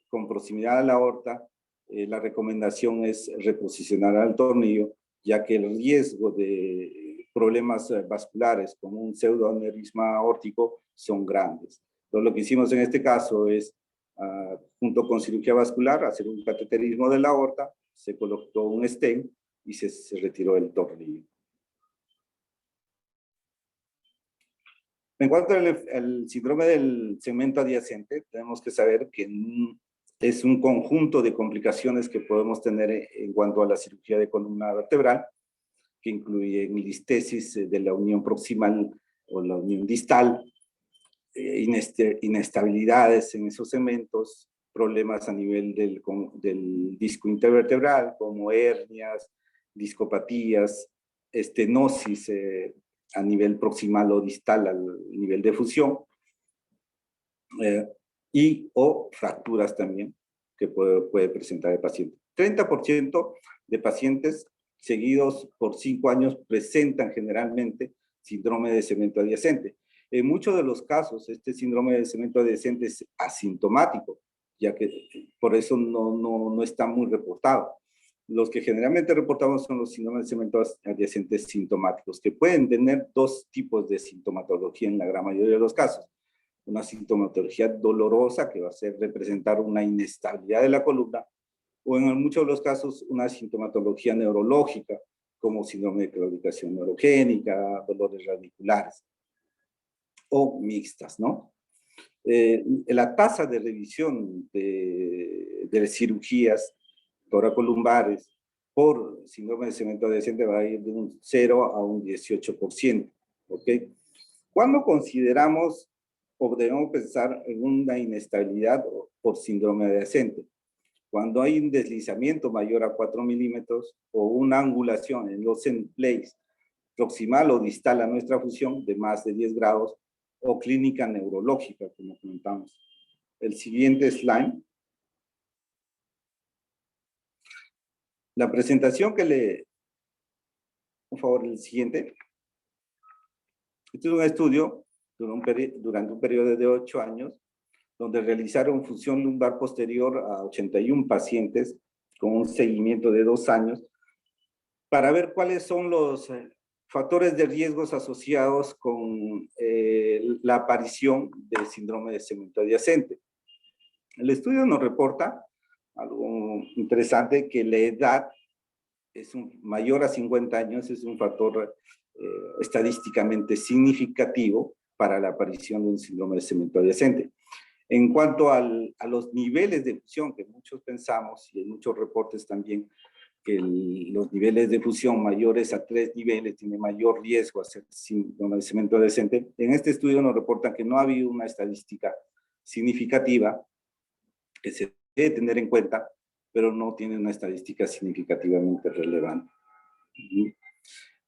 con proximidad a la aorta, la recomendación es reposicionar al tornillo, ya que el riesgo de problemas vasculares como un pseudoaneurisma aórtico son grandes. Entonces, lo que hicimos en este caso es, junto con cirugía vascular, hacer un cateterismo de la aorta, se colocó un stent y se retiró el tornillo. En cuanto al síndrome del segmento adyacente, tenemos que saber que es un conjunto de complicaciones que podemos tener en cuanto a la cirugía de columna vertebral, que incluyen listesis de la unión proximal o la unión distal, inestabilidades en esos segmentos, problemas a nivel del disco intervertebral, como hernias, discopatías, estenosis a nivel proximal o distal al nivel de fusión, o fracturas también que puede presentar el paciente. 30% de pacientes seguidos por 5 años presentan generalmente síndrome de segmento adyacente. En muchos de los casos, este síndrome de segmento adyacente es asintomático, ya que por eso no está muy reportado. Los que generalmente reportamos son los síndromes de segmento adyacentes sintomáticos, que pueden tener 2 tipos de sintomatología en la gran mayoría de los casos. Una sintomatología dolorosa, que va a representar una inestabilidad de la columna, o en muchos de los casos una sintomatología neurológica, como síndrome de claudicación neurogénica, dolores radiculares, o mixtas, ¿no? La tasa de revisión de cirugías toracolumbares por síndrome de segmento adyacente va a ir de un 0 a un 18%, ¿ok? ¿Cuándo consideramos o debemos pensar en una inestabilidad por síndrome adyacente? Cuando hay un deslizamiento mayor a 4 milímetros o una angulación en los end plates proximal o distal a nuestra fusión de más de 10 grados o clínica neurológica, como comentamos. El siguiente slide. La presentación por favor, el siguiente. Este es un estudio durante un periodo de 8 años, donde realizaron fusión lumbar posterior a 81 pacientes con un seguimiento de 2 años, para ver cuáles son los factores de riesgos asociados con la aparición del síndrome de segmento adyacente. El estudio nos reporta algo interesante, que la edad mayor a 50 años es un factor estadísticamente significativo para la aparición de un síndrome de segmento adyacente. En cuanto a los niveles de fusión, que muchos pensamos, y hay muchos reportes también, que los niveles de fusión mayores a 3 niveles tienen mayor riesgo a ser síndrome de segmento adyacente. En este estudio nos reportan que no ha habido una estadística significativa que se debe tener en cuenta, pero no tiene una estadística significativamente relevante.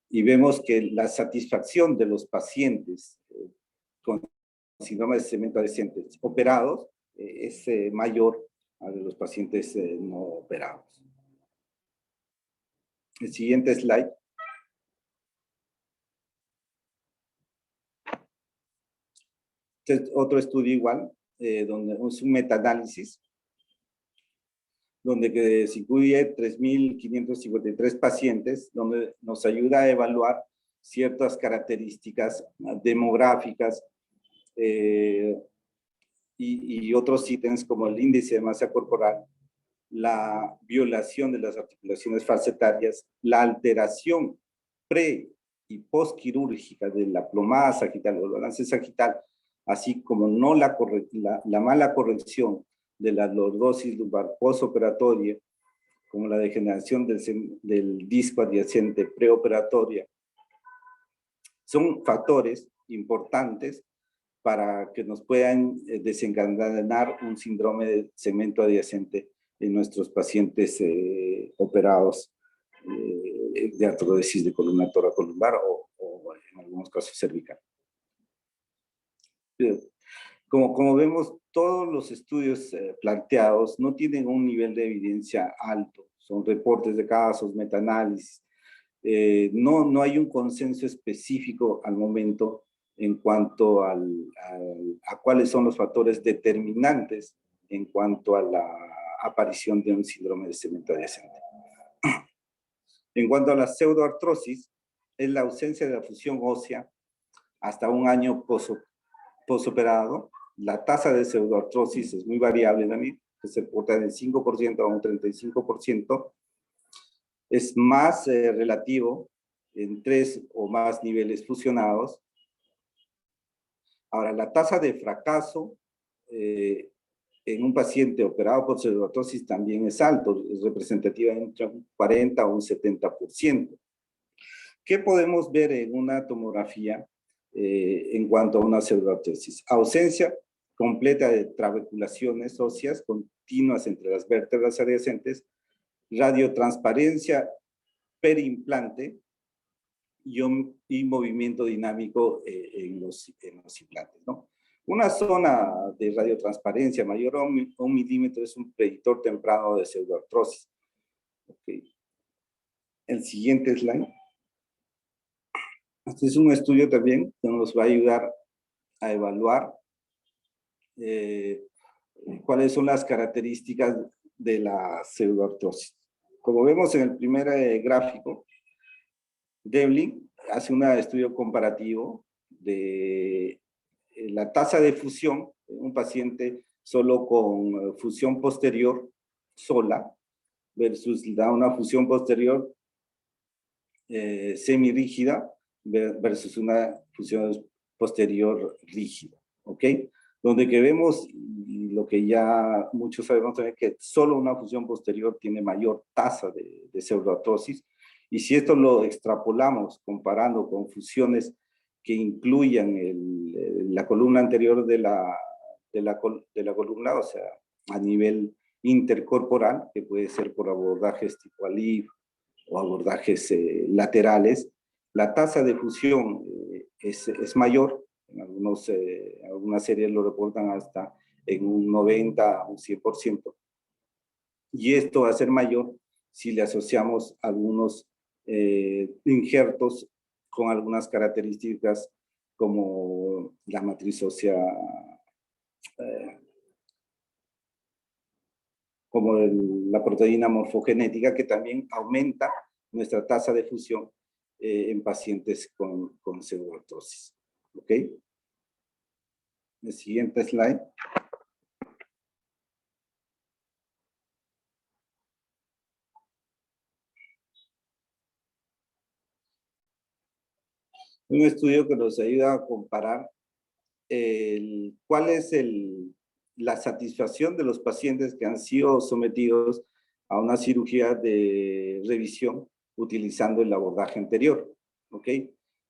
Y vemos que la satisfacción de los pacientes con síndrome de segmento adyacente operados es mayor a de los pacientes no operados. El siguiente slide. Este es otro estudio igual, donde es un metaanálisis, donde se incluye 3.553 pacientes, donde nos ayuda a evaluar ciertas características demográficas y otros ítems como el índice de masa corporal, la violación de las articulaciones falsetarias, la alteración pre- y postquirúrgica de la plomada sagital o el balance sagital, así como la mala corrección de la lordosis lumbar postoperatoria, como la degeneración del disco adyacente preoperatoria, son factores importantes para que nos puedan desencadenar un síndrome de segmento adyacente en nuestros pacientes operados de artrodesis de columna toracolumbar o en algunos casos cervical. Como vemos, todos los estudios planteados no tienen un nivel de evidencia alto. Son reportes de casos, metaanálisis. No hay un consenso específico al momento en cuanto a cuáles son los factores determinantes en cuanto a la aparición de un síndrome de cemento adyacente. En cuanto a la pseudoartrosis, es la ausencia de la fusión ósea hasta un año posoperado. La tasa de pseudoartrosis es muy variable también, que se porta del 5% a un 35%. Es más relativo en 3 o más niveles fusionados. Ahora, la tasa de fracaso en un paciente operado por pseudoartrosis también es alto, es representativa entre un 40 a un 70%. ¿Qué podemos ver en una tomografía en cuanto a una pseudoartrosis? Ausencia completa de trabeculaciones óseas continuas entre las vértebras adyacentes, radiotransparencia perimplante y movimiento dinámico en los implantes, ¿no? Una zona de radiotransparencia mayor a un milímetro es un predictor temprano de pseudoartrosis. Okay. El siguiente slide. Este es un estudio también que nos va a ayudar a evaluar cuáles son las características de la pseudoartrosis. Como vemos en el primer gráfico, Devlin hace un estudio comparativo de la tasa de fusión en un paciente solo con fusión posterior sola versus una fusión posterior semirrígida versus una fusión posterior rígida, ¿ok? Donde que vemos, y lo que ya muchos sabemos también, que solo una fusión posterior tiene mayor tasa de pseudoartrosis, y si esto lo extrapolamos comparando con fusiones que incluyan la columna anterior de la columna, o sea, a nivel intercorporal, que puede ser por abordajes tipo ALIF o abordajes laterales, la tasa de fusión es mayor. En algunas series lo reportan hasta en un 90 a un 100%. Y esto va a ser mayor si le asociamos algunos injertos con algunas características como la matriz ósea, como la proteína morfogenética, que también aumenta nuestra tasa de fusión en pacientes con pseudoartrosis. ¿Ok? El siguiente slide. Un estudio que nos ayuda a comparar cuál es la satisfacción de los pacientes que han sido sometidos a una cirugía de revisión utilizando el abordaje anterior. ¿Ok?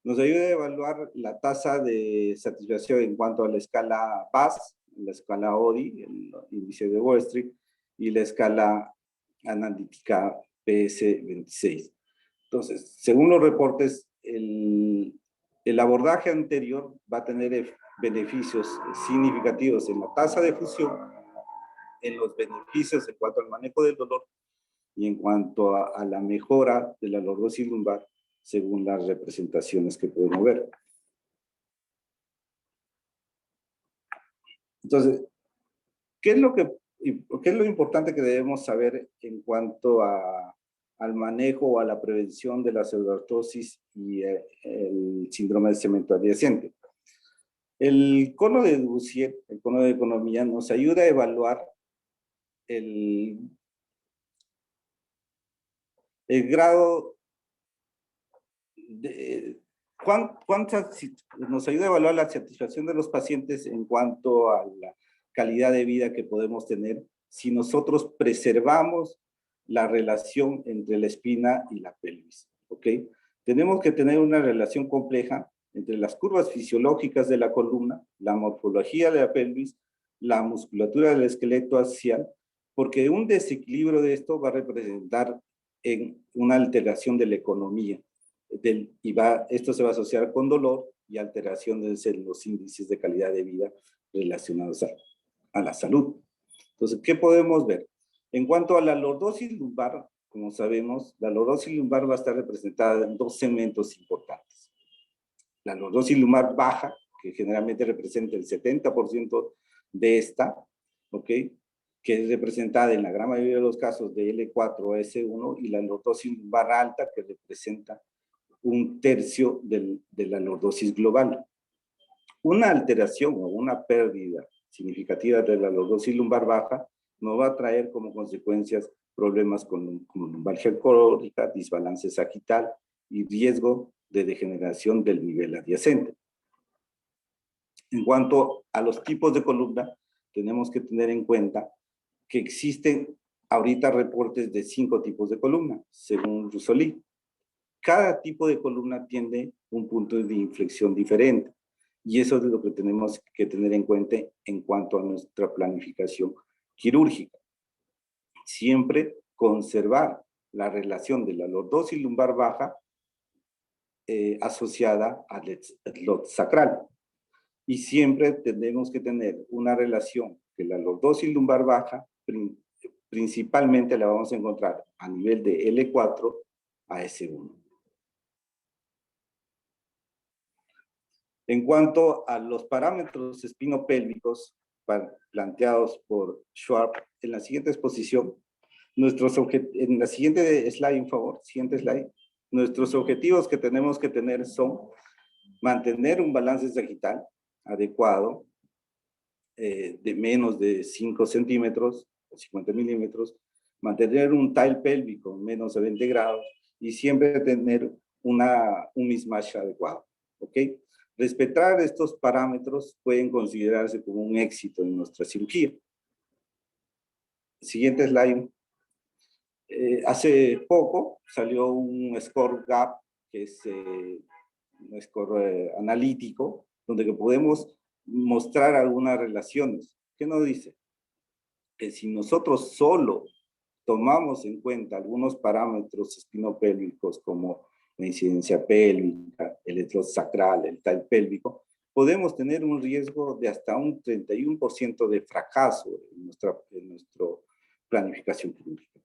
Nos ayuda a evaluar la tasa de satisfacción en cuanto a la escala BAS, la escala ODI, el índice de Wall Street, y la escala analítica PS26. Entonces, según los reportes, el abordaje anterior va a tener beneficios significativos en la tasa de fusión, en los beneficios en cuanto al manejo del dolor y en cuanto a la mejora de la lordosis lumbar, según las representaciones que podemos ver. Entonces, ¿qué es lo importante que debemos saber en cuanto al manejo o a la prevención de la pseudoartrosis y el síndrome de cemento adyacente? El cono de Dussier, el cono de economía, nos ayuda a evaluar el grado de nos ayuda a evaluar la satisfacción de los pacientes en cuanto a la calidad de vida que podemos tener si nosotros preservamos la relación entre la espina y la pelvis, ¿ok? Tenemos que tener una relación compleja entre las curvas fisiológicas de la columna, la morfología de la pelvis, la musculatura del esqueleto axial, porque un desequilibrio de esto va a representar en una alteración de la economía. Esto se va a asociar con dolor y alteración de los índices de calidad de vida relacionados a la salud. Entonces, ¿qué podemos ver? En cuanto a la lordosis lumbar, como sabemos, la lordosis lumbar va a estar representada en dos segmentos importantes. la lordosis lumbar baja, que generalmente representa el 70% de esta, ¿ok? Que es representada en la gran mayoría de los casos de L4 o S1, y la lordosis lumbar alta, que representa 1/3 de la lordosis global. Una alteración o una pérdida significativa de la lordosis lumbar baja nos va a traer como consecuencias problemas con lumbalgia crónica, desbalance sagital y riesgo de degeneración del nivel adyacente. En cuanto a los tipos de columna, tenemos que tener en cuenta que existen ahorita reportes de 5 tipos de columna, según Rusolí. Cada tipo de columna tiene un punto de inflexión diferente, y eso es lo que tenemos que tener en cuenta en cuanto a nuestra planificación quirúrgica. Siempre conservar la relación de la lordosis lumbar baja asociada al slot sacral. Y siempre tenemos que tener una relación que la lordosis lumbar baja principalmente la vamos a encontrar a nivel de L4 a S1. En cuanto a los parámetros espinopélvicos planteados por Schwarb, en la siguiente exposición, en la siguiente slide, por favor, siguiente slide, nuestros objetivos que tenemos que tener son mantener un balance sagital adecuado de menos de 5 centímetros o 50 milímetros, mantener un tile pélvico menos de 20 grados y siempre tener un mismatch adecuado, ¿ok? Respetar estos parámetros pueden considerarse como un éxito en nuestra cirugía. Siguiente slide. Hace poco salió un score gap, que es un score analítico, donde podemos mostrar algunas relaciones. ¿Qué nos dice? Que si nosotros solo tomamos en cuenta algunos parámetros espinopélvicos como la incidencia pélvica, el slot sacral, el tile pélvico, podemos tener un riesgo de hasta un 31% de fracaso en nuestra planificación quirúrgica.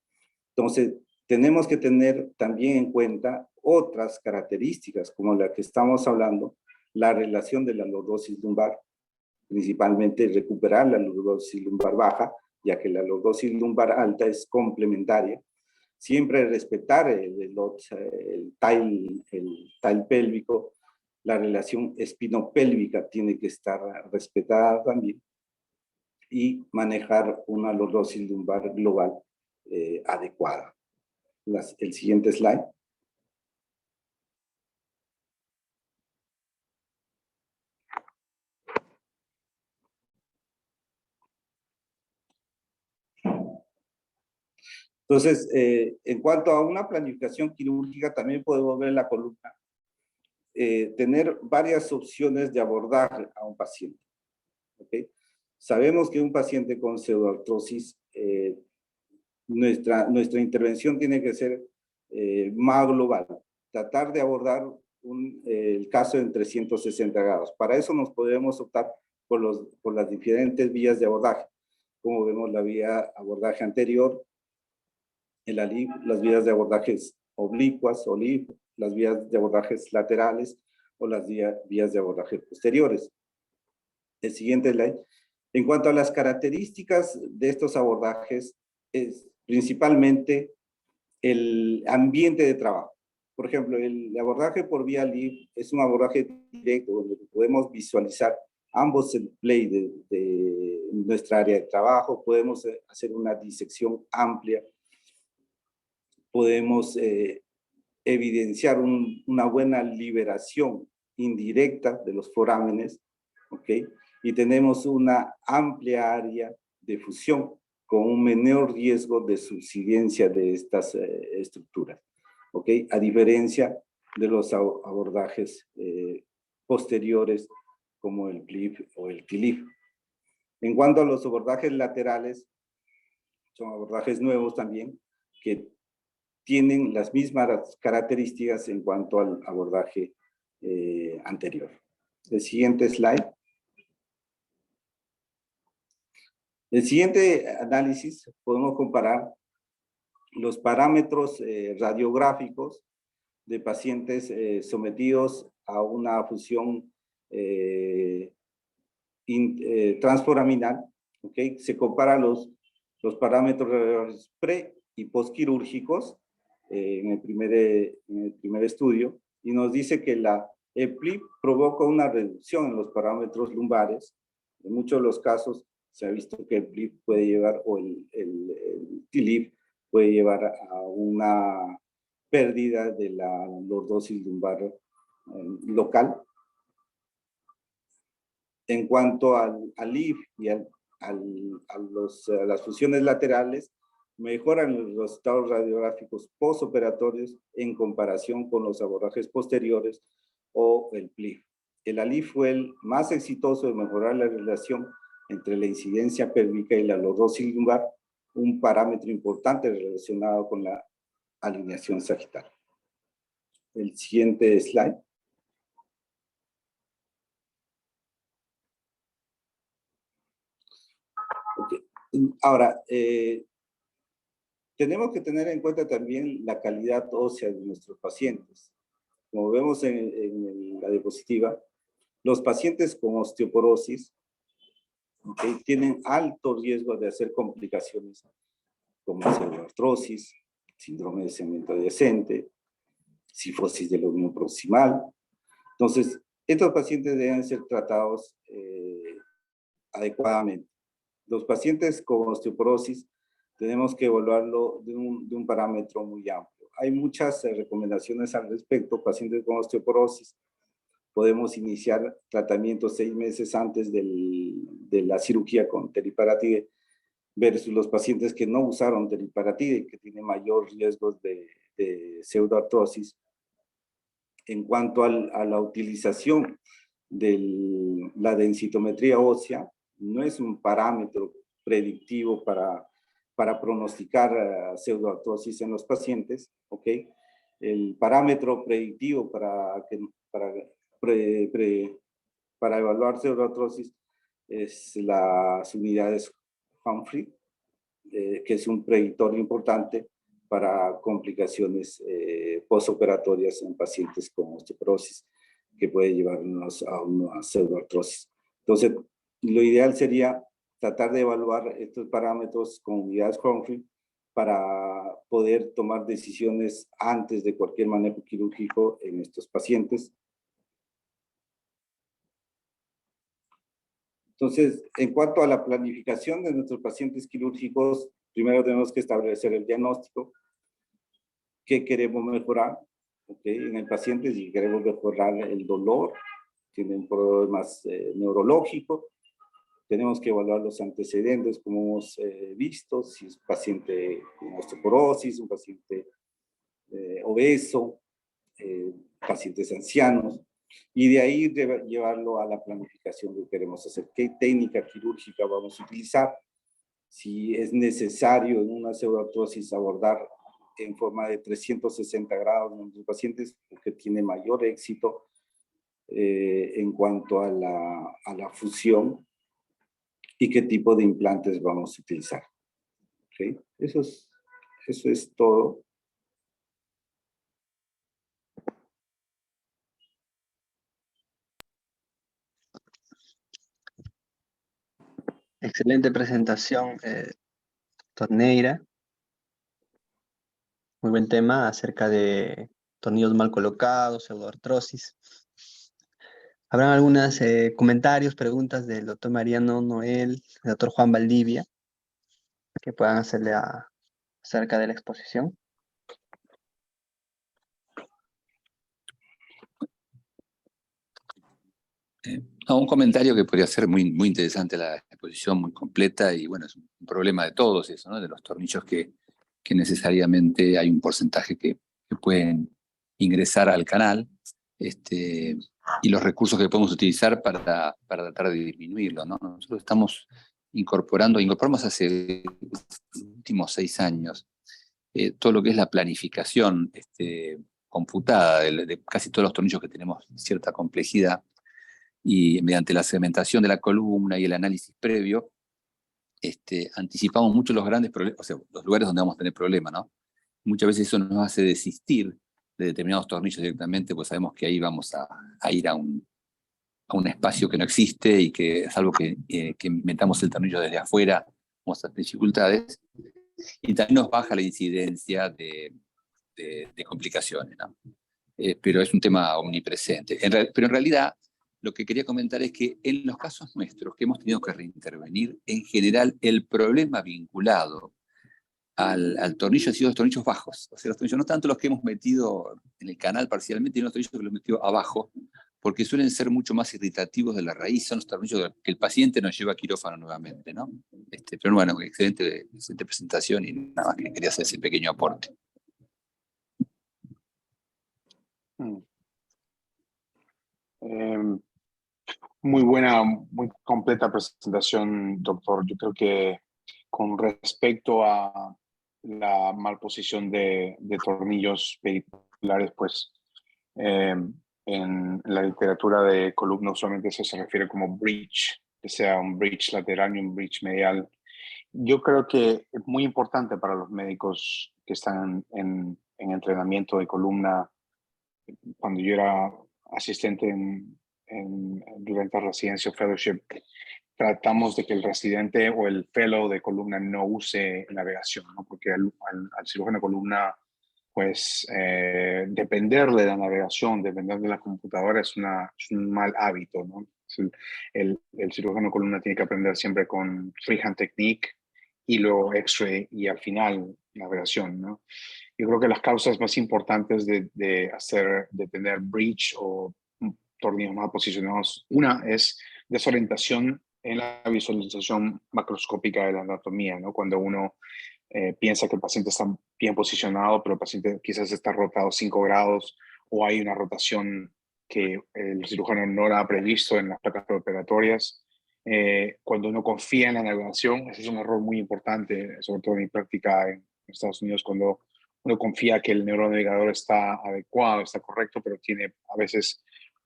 Entonces, tenemos que tener también en cuenta otras características, como la que estamos hablando, la relación de la lordosis lumbar, principalmente recuperar la lordosis lumbar baja, ya que la lordosis lumbar alta es complementaria. Siempre respetar el tile pélvico, la relación espinopélvica tiene que estar respetada también, y manejar una lordosis lumbar global adecuada. El siguiente slide. Entonces, en cuanto a una planificación quirúrgica, también podemos ver en la columna, tener varias opciones de abordaje a un paciente. ¿Okay? Sabemos que un paciente con pseudoartrosis, nuestra intervención tiene que ser más global, tratar de abordar el caso en 360 grados. Para eso nos podemos optar por las diferentes vías de abordaje. Como vemos, la vía abordaje anterior, el ALIF, las vías de abordajes oblicuas, OLIF, las vías de abordajes laterales o las vías de abordaje posteriores. El siguiente slide. En cuanto a las características de estos abordajes, es principalmente el ambiente de trabajo. Por ejemplo, el abordaje por vía LIF es un abordaje directo donde podemos visualizar ambos el play de nuestra área de trabajo, podemos hacer una disección amplia, podemos evidenciar una buena liberación indirecta de los forámenes, ¿ok? Y tenemos una amplia área de fusión con un menor riesgo de subsidencia de estas estructuras, ¿ok? A diferencia de los abordajes posteriores como el PLIF o el TLIF. En cuanto a los abordajes laterales, son abordajes nuevos también, que tienen las mismas características en cuanto al abordaje anterior. El siguiente slide. El siguiente análisis, podemos comparar los parámetros radiográficos de pacientes sometidos a una fusión transforaminal, ¿okay? Se compara los parámetros pre y postquirúrgicos en el primer estudio, y nos dice que el PLIF provoca una reducción en los parámetros lumbares. En muchos de los casos se ha visto que el PLIF puede llevar, o el TLIF puede llevar a una pérdida de la lordosis lumbar local. En cuanto al LIF y a las fusiones laterales, mejoran los resultados radiográficos postoperatorios en comparación con los abordajes posteriores o el PLIF. El ALIF fue el más exitoso de mejorar la relación entre la incidencia pélvica y la lordosis lumbar, un parámetro importante relacionado con la alineación sagital. El siguiente slide. Okay. Ahora, tenemos que tener en cuenta también la calidad ósea de nuestros pacientes. Como vemos en la diapositiva, los pacientes con osteoporosis, ¿okay?, tienen alto riesgo de hacer complicaciones como pseudoartrosis, síndrome de cemento adyacente, cifosis del óvulo proximal. Entonces, estos pacientes deben ser tratados adecuadamente. Los pacientes con osteoporosis tenemos que evaluarlo de un parámetro muy amplio. Hay muchas recomendaciones al respecto. Pacientes con osteoporosis, podemos iniciar tratamiento 6 meses antes de la cirugía con teriparatide, versus los pacientes que no usaron teriparatide, que tienen mayor riesgo de pseudoartrosis. En cuanto a la utilización de la densitometría ósea, no es un parámetro predictivo para pronosticar pseudoartrosis en los pacientes, ¿ok? El parámetro predictivo para evaluar pseudoartrosis es las unidades Humphrey, que es un predictor importante para complicaciones postoperatorias en pacientes con osteoporosis, que puede llevarnos a una pseudoartrosis. Entonces, lo ideal sería tratar de evaluar estos parámetros con unidades Humphrey para poder tomar decisiones antes de cualquier manejo quirúrgico en estos pacientes. Entonces, en cuanto a la planificación de nuestros pacientes quirúrgicos, primero tenemos que establecer el diagnóstico. ¿Qué queremos mejorar? ¿Okay? En el paciente, si queremos mejorar el dolor, tienen problemas neurológicos, tenemos que evaluar los antecedentes, como hemos visto, si es un paciente con osteoporosis, un paciente obeso, pacientes ancianos, y de ahí llevarlo a la planificación que queremos hacer. ¿Qué técnica quirúrgica vamos a utilizar? Si es necesario en una pseudoartrosis abordar en forma de 360 grados en los pacientes, porque tiene mayor éxito en cuanto a la fusión, y qué tipo de implantes vamos a utilizar. ¿Okay? Eso es todo. Excelente presentación, doctor Neira. Muy buen tema acerca de tornillos mal colocados, pseudoartrosis. Habrán algunos comentarios, preguntas del doctor Mariano Noel, del doctor Juan Valdivia, que puedan hacerle acerca de la exposición. Un comentario que podría ser muy, muy interesante, la exposición muy completa, y bueno, es un problema de todos eso, ¿no? De los tornillos que necesariamente hay un porcentaje que pueden ingresar al canal, y los recursos que podemos utilizar para tratar de disminuirlo, ¿no? Nosotros incorporamos hace los últimos 6 años todo lo que es la planificación computada de casi todos los tornillos que tenemos cierta complejidad, y mediante la segmentación de la columna y el análisis previo, anticipamos mucho los grandes problemas, o sea, los lugares donde vamos a tener problemas, ¿no? Muchas veces eso nos hace desistir de determinados tornillos directamente, pues sabemos que ahí vamos a ir a un espacio que no existe y que, salvo que metamos el tornillo desde afuera, vamos a tener dificultades. Y también nos baja la incidencia de complicaciones, ¿no? Pero es un tema omnipresente. Pero en realidad, lo que quería comentar es que en los casos nuestros que hemos tenido que reintervenir, en general el problema vinculado al tornillo han sido los tornillos bajos. O sea, los tornillos no tanto los que hemos metido en el canal parcialmente, sino los tornillos que los hemos metido abajo, porque suelen ser mucho más irritativos de la raíz, son los tornillos que el paciente nos lleva a quirófano nuevamente, ¿no? Pero bueno, excelente presentación y nada más que quería hacer ese pequeño aporte. Muy buena, muy completa presentación, doctor. Yo creo que con respecto a la malposición de tornillos periculares, pues en la literatura de columna usualmente eso se refiere como breach, que sea un breach lateral y un breach medial. Yo creo que es muy importante para los médicos que están en entrenamiento de columna. Cuando yo era asistente durante la residencia o fellowship, tratamos de que el residente o el fellow de columna no use navegación, ¿no? Porque al cirujano de columna, pues depender de la navegación, depender de la computadora es un mal hábito, ¿no? El cirujano de columna tiene que aprender siempre con freehand technique y luego x-ray y al final navegación, ¿no? Yo creo que las causas más importantes de tener breach o tornillos mal posicionados, una es desorientación en la visualización macroscópica de la anatomía, ¿no? Cuando uno piensa que el paciente está bien posicionado, pero el paciente quizás está rotado 5 grados o hay una rotación que el cirujano no la ha previsto en las placas preoperatorias. Cuando uno confía en la navegación, ese es un error muy importante, sobre todo en mi práctica en Estados Unidos, cuando uno confía que el neuronavegador está adecuado, está correcto, pero tiene a veces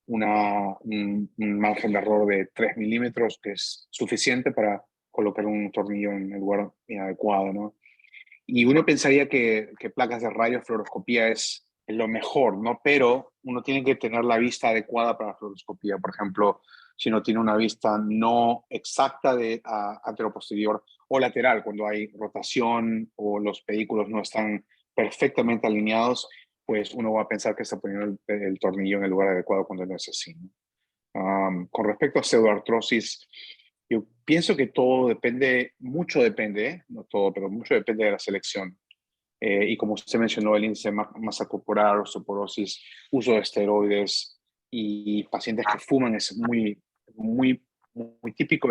un margen de error de 3 milímetros, que es suficiente para colocar un tornillo en el lugar inadecuado, ¿no? Y uno pensaría que placas de radiofluoroscopía es lo mejor, ¿no? Pero uno tiene que tener la vista adecuada para la fluoroscopía. Por ejemplo, si uno tiene una vista no exacta de anteroposterior o lateral, cuando hay rotación o los pedículos no están perfectamente alineados, pues uno va a pensar que está poniendo el tornillo en el lugar adecuado cuando no es así, ¿no? Con respecto a pseudoartrosis, yo pienso que todo depende, mucho depende, no todo, pero mucho depende de la selección. Y como usted mencionó, el índice de masa corporal, osteoporosis, uso de esteroides y pacientes que fuman es muy típico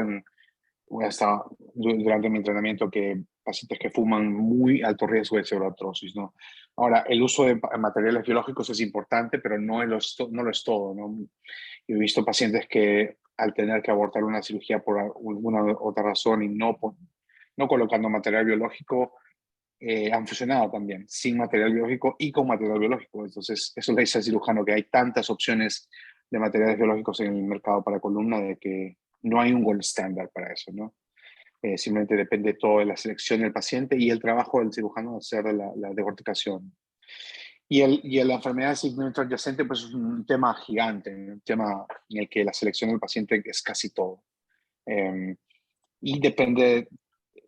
hasta durante mi entrenamiento, que pacientes que fuman muy alto riesgo de pseudoartrosis, ¿no? Ahora, el uso de materiales biológicos es importante, pero no lo es todo, ¿no? Yo he visto pacientes que al tener que abortar una cirugía por alguna otra razón y no colocando material biológico, han funcionado también, sin material biológico y con material biológico. Entonces, eso le dice al cirujano que hay tantas opciones de materiales biológicos en el mercado para columna de que no hay un gold standard para eso, ¿no? Simplemente depende todo de la selección del paciente y el trabajo del cirujano de hacer la decorticación. Y la enfermedad de segmento adyacente, pues es un tema gigante, un tema en el que la selección del paciente es casi todo. Y depende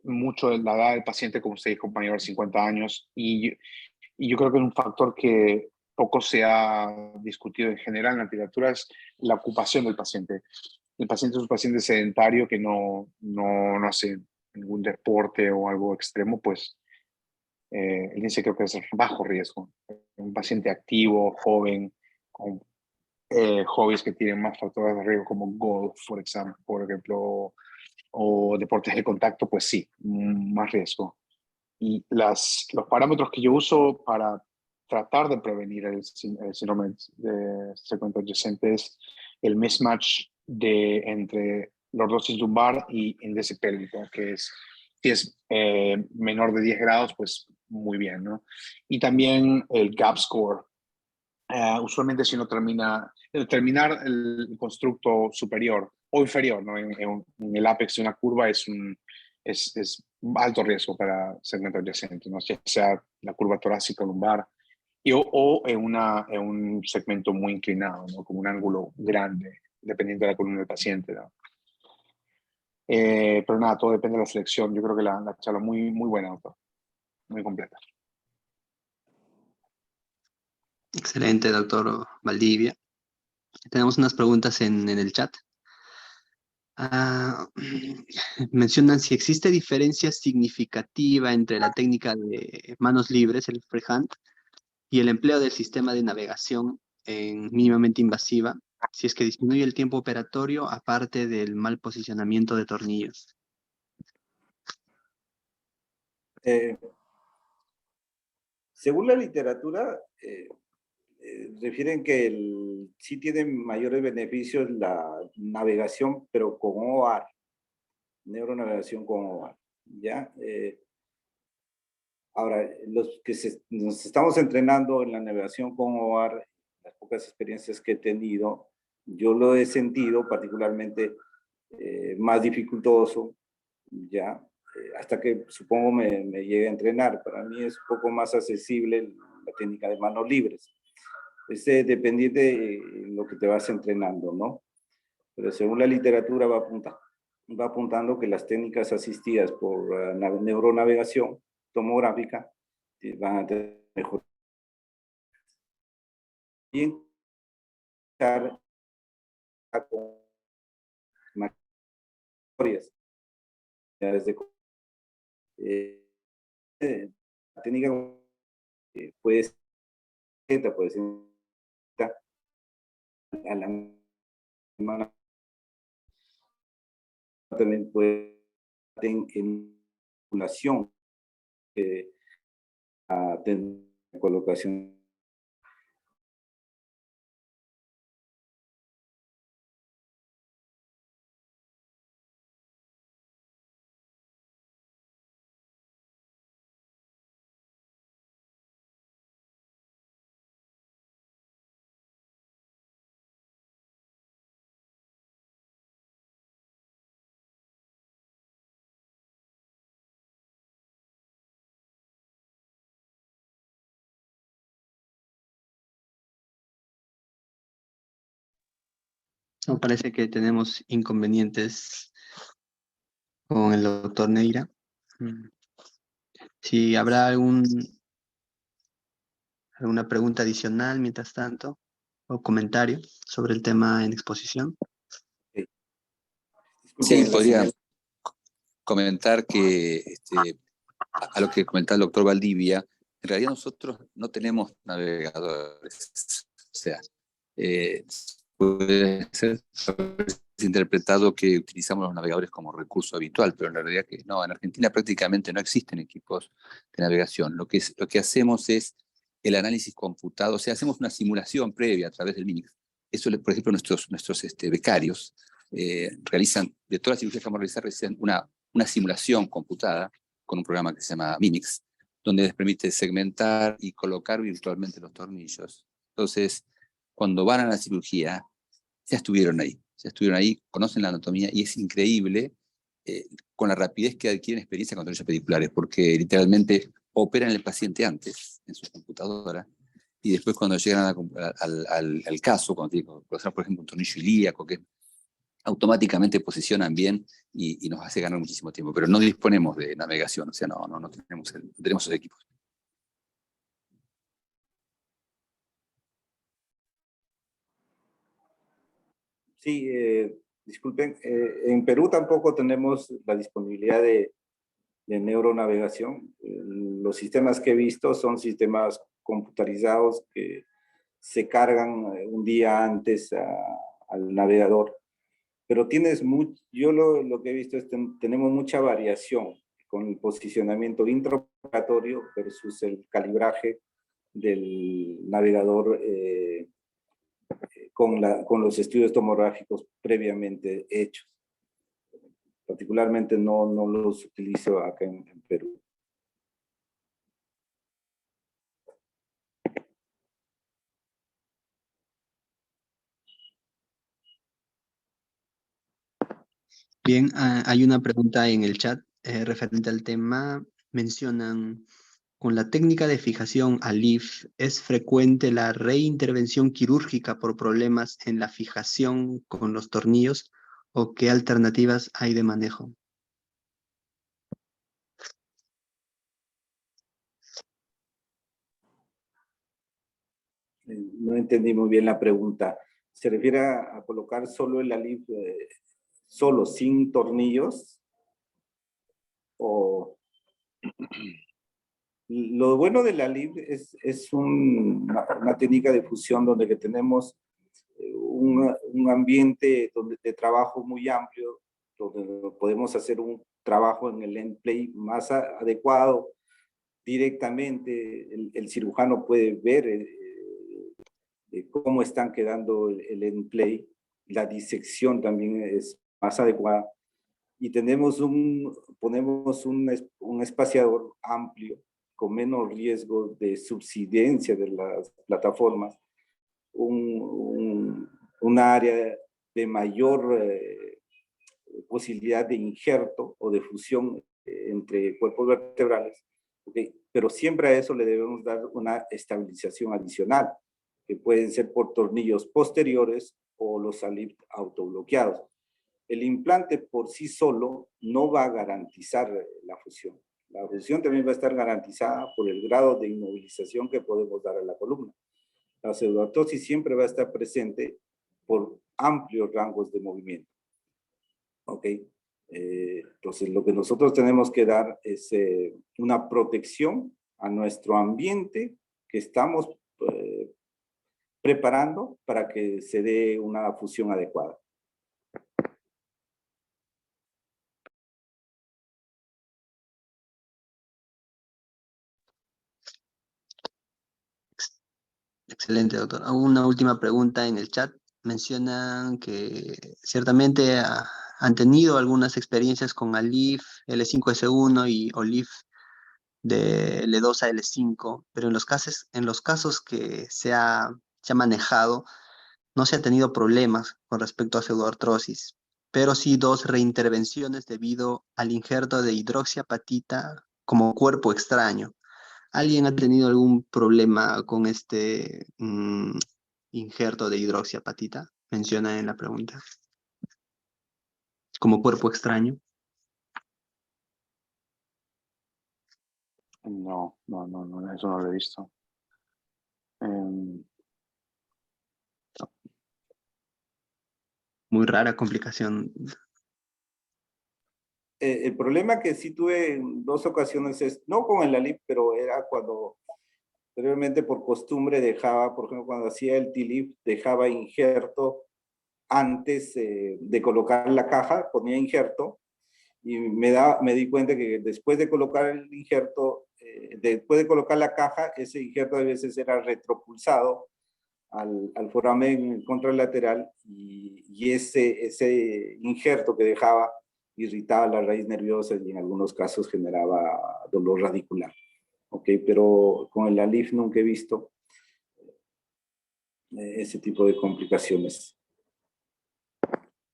mucho de la edad del paciente, como usted dijo, mayor de 50 años. Y yo creo que un factor que poco se ha discutido en general en la literatura es la ocupación del paciente. El paciente es un paciente sedentario que no hace ningún deporte o algo extremo, pues el índice creo que es bajo riesgo. Un paciente activo, joven, con hobbies que tienen más factores de riesgo como golf, por ejemplo, o deportes de contacto, pues sí, más riesgo. Y los parámetros que yo uso para tratar de prevenir el síndrome de segmento adyacente es el mismatch entre lordosis lumbar y índice pélvico, que si es menor de 10 grados, pues muy bien, ¿no? Y también el gap score. Usualmente si uno terminar el constructo superior o inferior, ¿no? En el apex de una curva es alto riesgo para segmento adyacente, ¿no? Ya sea la curva torácica o lumbar. o en un segmento muy inclinado, ¿no? Como un ángulo grande, dependiendo de la columna del paciente, ¿no? Pero nada, todo depende de la selección. Yo creo que la charla muy, muy buena, doctor. Muy completa. Excelente, doctor Valdivia. Tenemos unas preguntas en el chat. Mencionan si existe diferencia significativa entre la técnica de manos libres, el freehand, y el empleo del sistema de navegación en mínimamente invasiva, si es que disminuye el tiempo operatorio aparte del mal posicionamiento de tornillos. Según la literatura, refieren que sí tiene mayores beneficios la navegación, pero con OAR, neuronavegación con OAR, ¿ya? Ahora, los que nos estamos entrenando en la navegación con OAR, las pocas experiencias que he tenido, yo lo he sentido particularmente más dificultoso, ¿ya? Hasta que supongo me llegue a entrenar. Para mí es un poco más accesible la técnica de manos libres. Es dependiente de lo que te vas entrenando, ¿no? Pero según la literatura va apuntando que las técnicas asistidas por neuronavegación tomográfica van a tener mejor. Y con memorias. La técnica puede ser a la semana también puede en población a tener colocación. No, parece que tenemos inconvenientes con el doctor Neira. Si habrá alguna pregunta adicional mientras tanto, o comentario sobre el tema en exposición. Sí, podría comentar que a lo que comentaba el doctor Valdivia, en realidad nosotros no tenemos navegadores. O sea, puede ser interpretado que utilizamos los navegadores como recurso habitual, pero en realidad que no, en Argentina prácticamente no existen equipos de navegación. Lo que hacemos es el análisis computado, o sea, hacemos una simulación previa a través del MIMIX. Eso, por ejemplo, nuestros becarios realizan, de todas las cirugías que vamos a realizar una simulación computada con un programa que se llama Mimix, donde les permite segmentar y colocar virtualmente los tornillos. Entonces, cuando van a la cirugía, ya estuvieron ahí, conocen la anatomía y es increíble con la rapidez que adquieren experiencia con tornillos pediculares, porque literalmente operan el paciente antes en su computadora y después cuando llegan al caso, cuando tienen que colocar, por ejemplo, un tornillo ilíaco, que automáticamente posicionan bien y nos hace ganar muchísimo tiempo, pero no disponemos de navegación, o sea, no tenemos esos equipos. Sí, disculpen, en Perú tampoco tenemos la disponibilidad de neuronavegación. Los sistemas que he visto son sistemas computarizados que se cargan un día antes al navegador. Pero yo lo que he visto es que tenemos mucha variación con el posicionamiento intraoperatorio versus el calibraje del navegador con los estudios tomográficos previamente hechos. Particularmente no los utilizo acá en Perú. Bien, hay una pregunta en el chat referente al tema. Mencionan con la técnica de fijación ALIF, ¿es frecuente la reintervención quirúrgica por problemas en la fijación con los tornillos o qué alternativas hay de manejo? No entendí muy bien la pregunta. ¿Se refiere a colocar solo el ALIF, solo, sin tornillos? O lo bueno del ALIF es una técnica de fusión donde que tenemos un ambiente de trabajo muy amplio, donde podemos hacer un trabajo en el end play más adecuado directamente. El cirujano puede ver cómo están quedando el end play. La disección también es más adecuada. Y ponemos un espaciador amplio con menos riesgo de subsidencia de las plataformas, una área de mayor posibilidad de injerto o de fusión entre cuerpos vertebrales, ¿okay? Pero siempre a eso le debemos dar una estabilización adicional, que pueden ser por tornillos posteriores o los ALIF autobloqueados. El implante por sí solo no va a garantizar la fusión. La fusión también va a estar garantizada por el grado de inmovilización que podemos dar a la columna. La pseudoartrosis siempre va a estar presente por amplios rangos de movimiento. ¿Ok? Entonces, lo que nosotros tenemos que dar es una protección a nuestro ambiente que estamos preparando para que se dé una fusión adecuada. Excelente, doctor. Una última pregunta en el chat. Mencionan que ciertamente han tenido algunas experiencias con ALIF, L5S1 y OLIF de L2 a L5, pero en los casos que se ha manejado, no se ha tenido problemas con respecto a pseudoartrosis, pero sí dos reintervenciones debido al injerto de hidroxiapatita como cuerpo extraño. ¿Alguien ha tenido algún problema con este injerto de hidroxiapatita? Menciona en la pregunta. Como cuerpo extraño. No, eso no lo he visto. Muy rara complicación. El problema que sí tuve en 2 ocasiones es, no con el ALIF, pero era cuando previamente por costumbre dejaba, por ejemplo, cuando hacía el TLIF, dejaba injerto antes de colocar la caja, ponía injerto, y me di cuenta que después de colocar el injerto, después de colocar la caja, ese injerto a veces era retropulsado al foramen contralateral y ese injerto que dejaba irritaba la raíz nerviosa y en algunos casos generaba dolor radicular. ¿Ok? Pero con el ALIF nunca he visto ese tipo de complicaciones.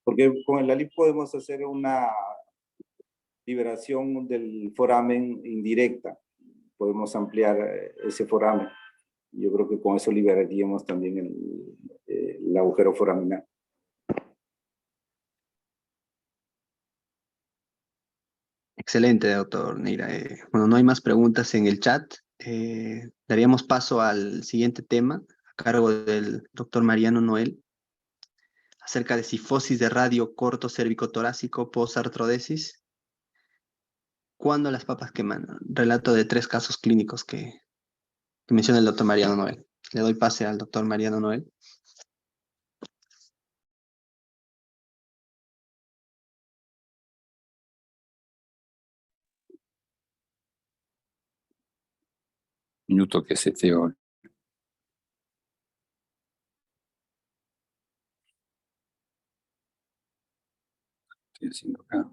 Porque con el ALIF podemos hacer una liberación del foramen indirecta. Podemos ampliar ese foramen. Yo creo que con eso liberaríamos también el agujero foraminal. Excelente, doctor Neira. Bueno, no hay más preguntas en el chat. Daríamos paso al siguiente tema, a cargo del doctor Mariano Noel, acerca de cifosis de radio corto cervicotorácico posartrodesis. ¿Cuándo las papas queman? Relato de 3 casos clínicos que menciona el doctor Mariano Noel. Le doy pase al doctor Mariano Noel. Minuto que se te estoy haciendo acá.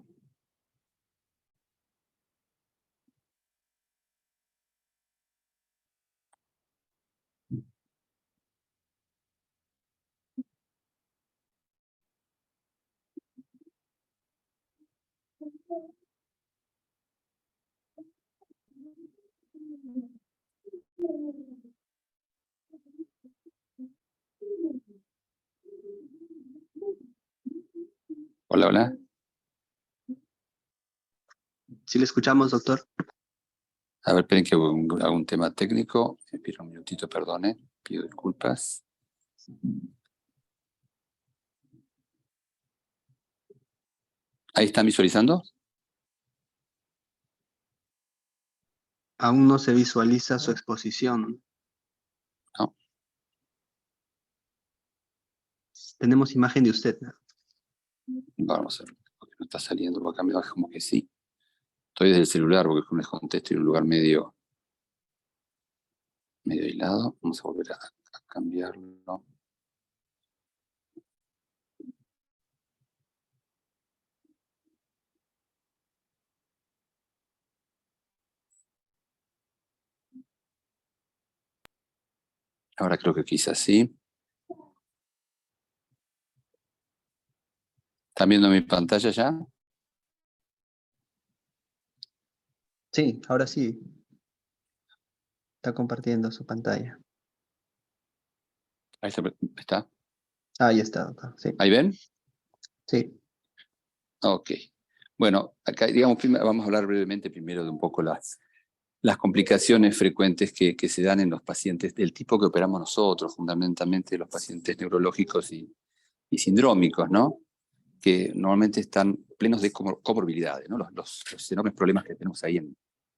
Hola, hola. Sí le escuchamos, doctor. A ver, esperen que hago un tema técnico. Me pido un minutito, perdone. Pido disculpas. ¿Ahí están visualizando? Aún no se visualiza su exposición. No. Tenemos imagen de usted. Vamos a ver, porque no está saliendo. Por acá me baja como que sí. Estoy desde el celular porque como les conté, estoy en un lugar medio aislado. Vamos a volver a cambiarlo. Ahora creo que quizás sí. ¿Están viendo mi pantalla ya? Sí, ahora sí. Está compartiendo su pantalla. Ahí está. Ahí está, doctor. Sí. ¿Ahí ven? Sí. Ok. Bueno, acá digamos, vamos a hablar brevemente primero de un poco las complicaciones frecuentes que se dan en los pacientes del tipo que operamos nosotros, fundamentalmente los pacientes neurológicos y sindrómicos, ¿no? Que normalmente están plenos de comorbilidades, ¿no? Los enormes problemas que tenemos ahí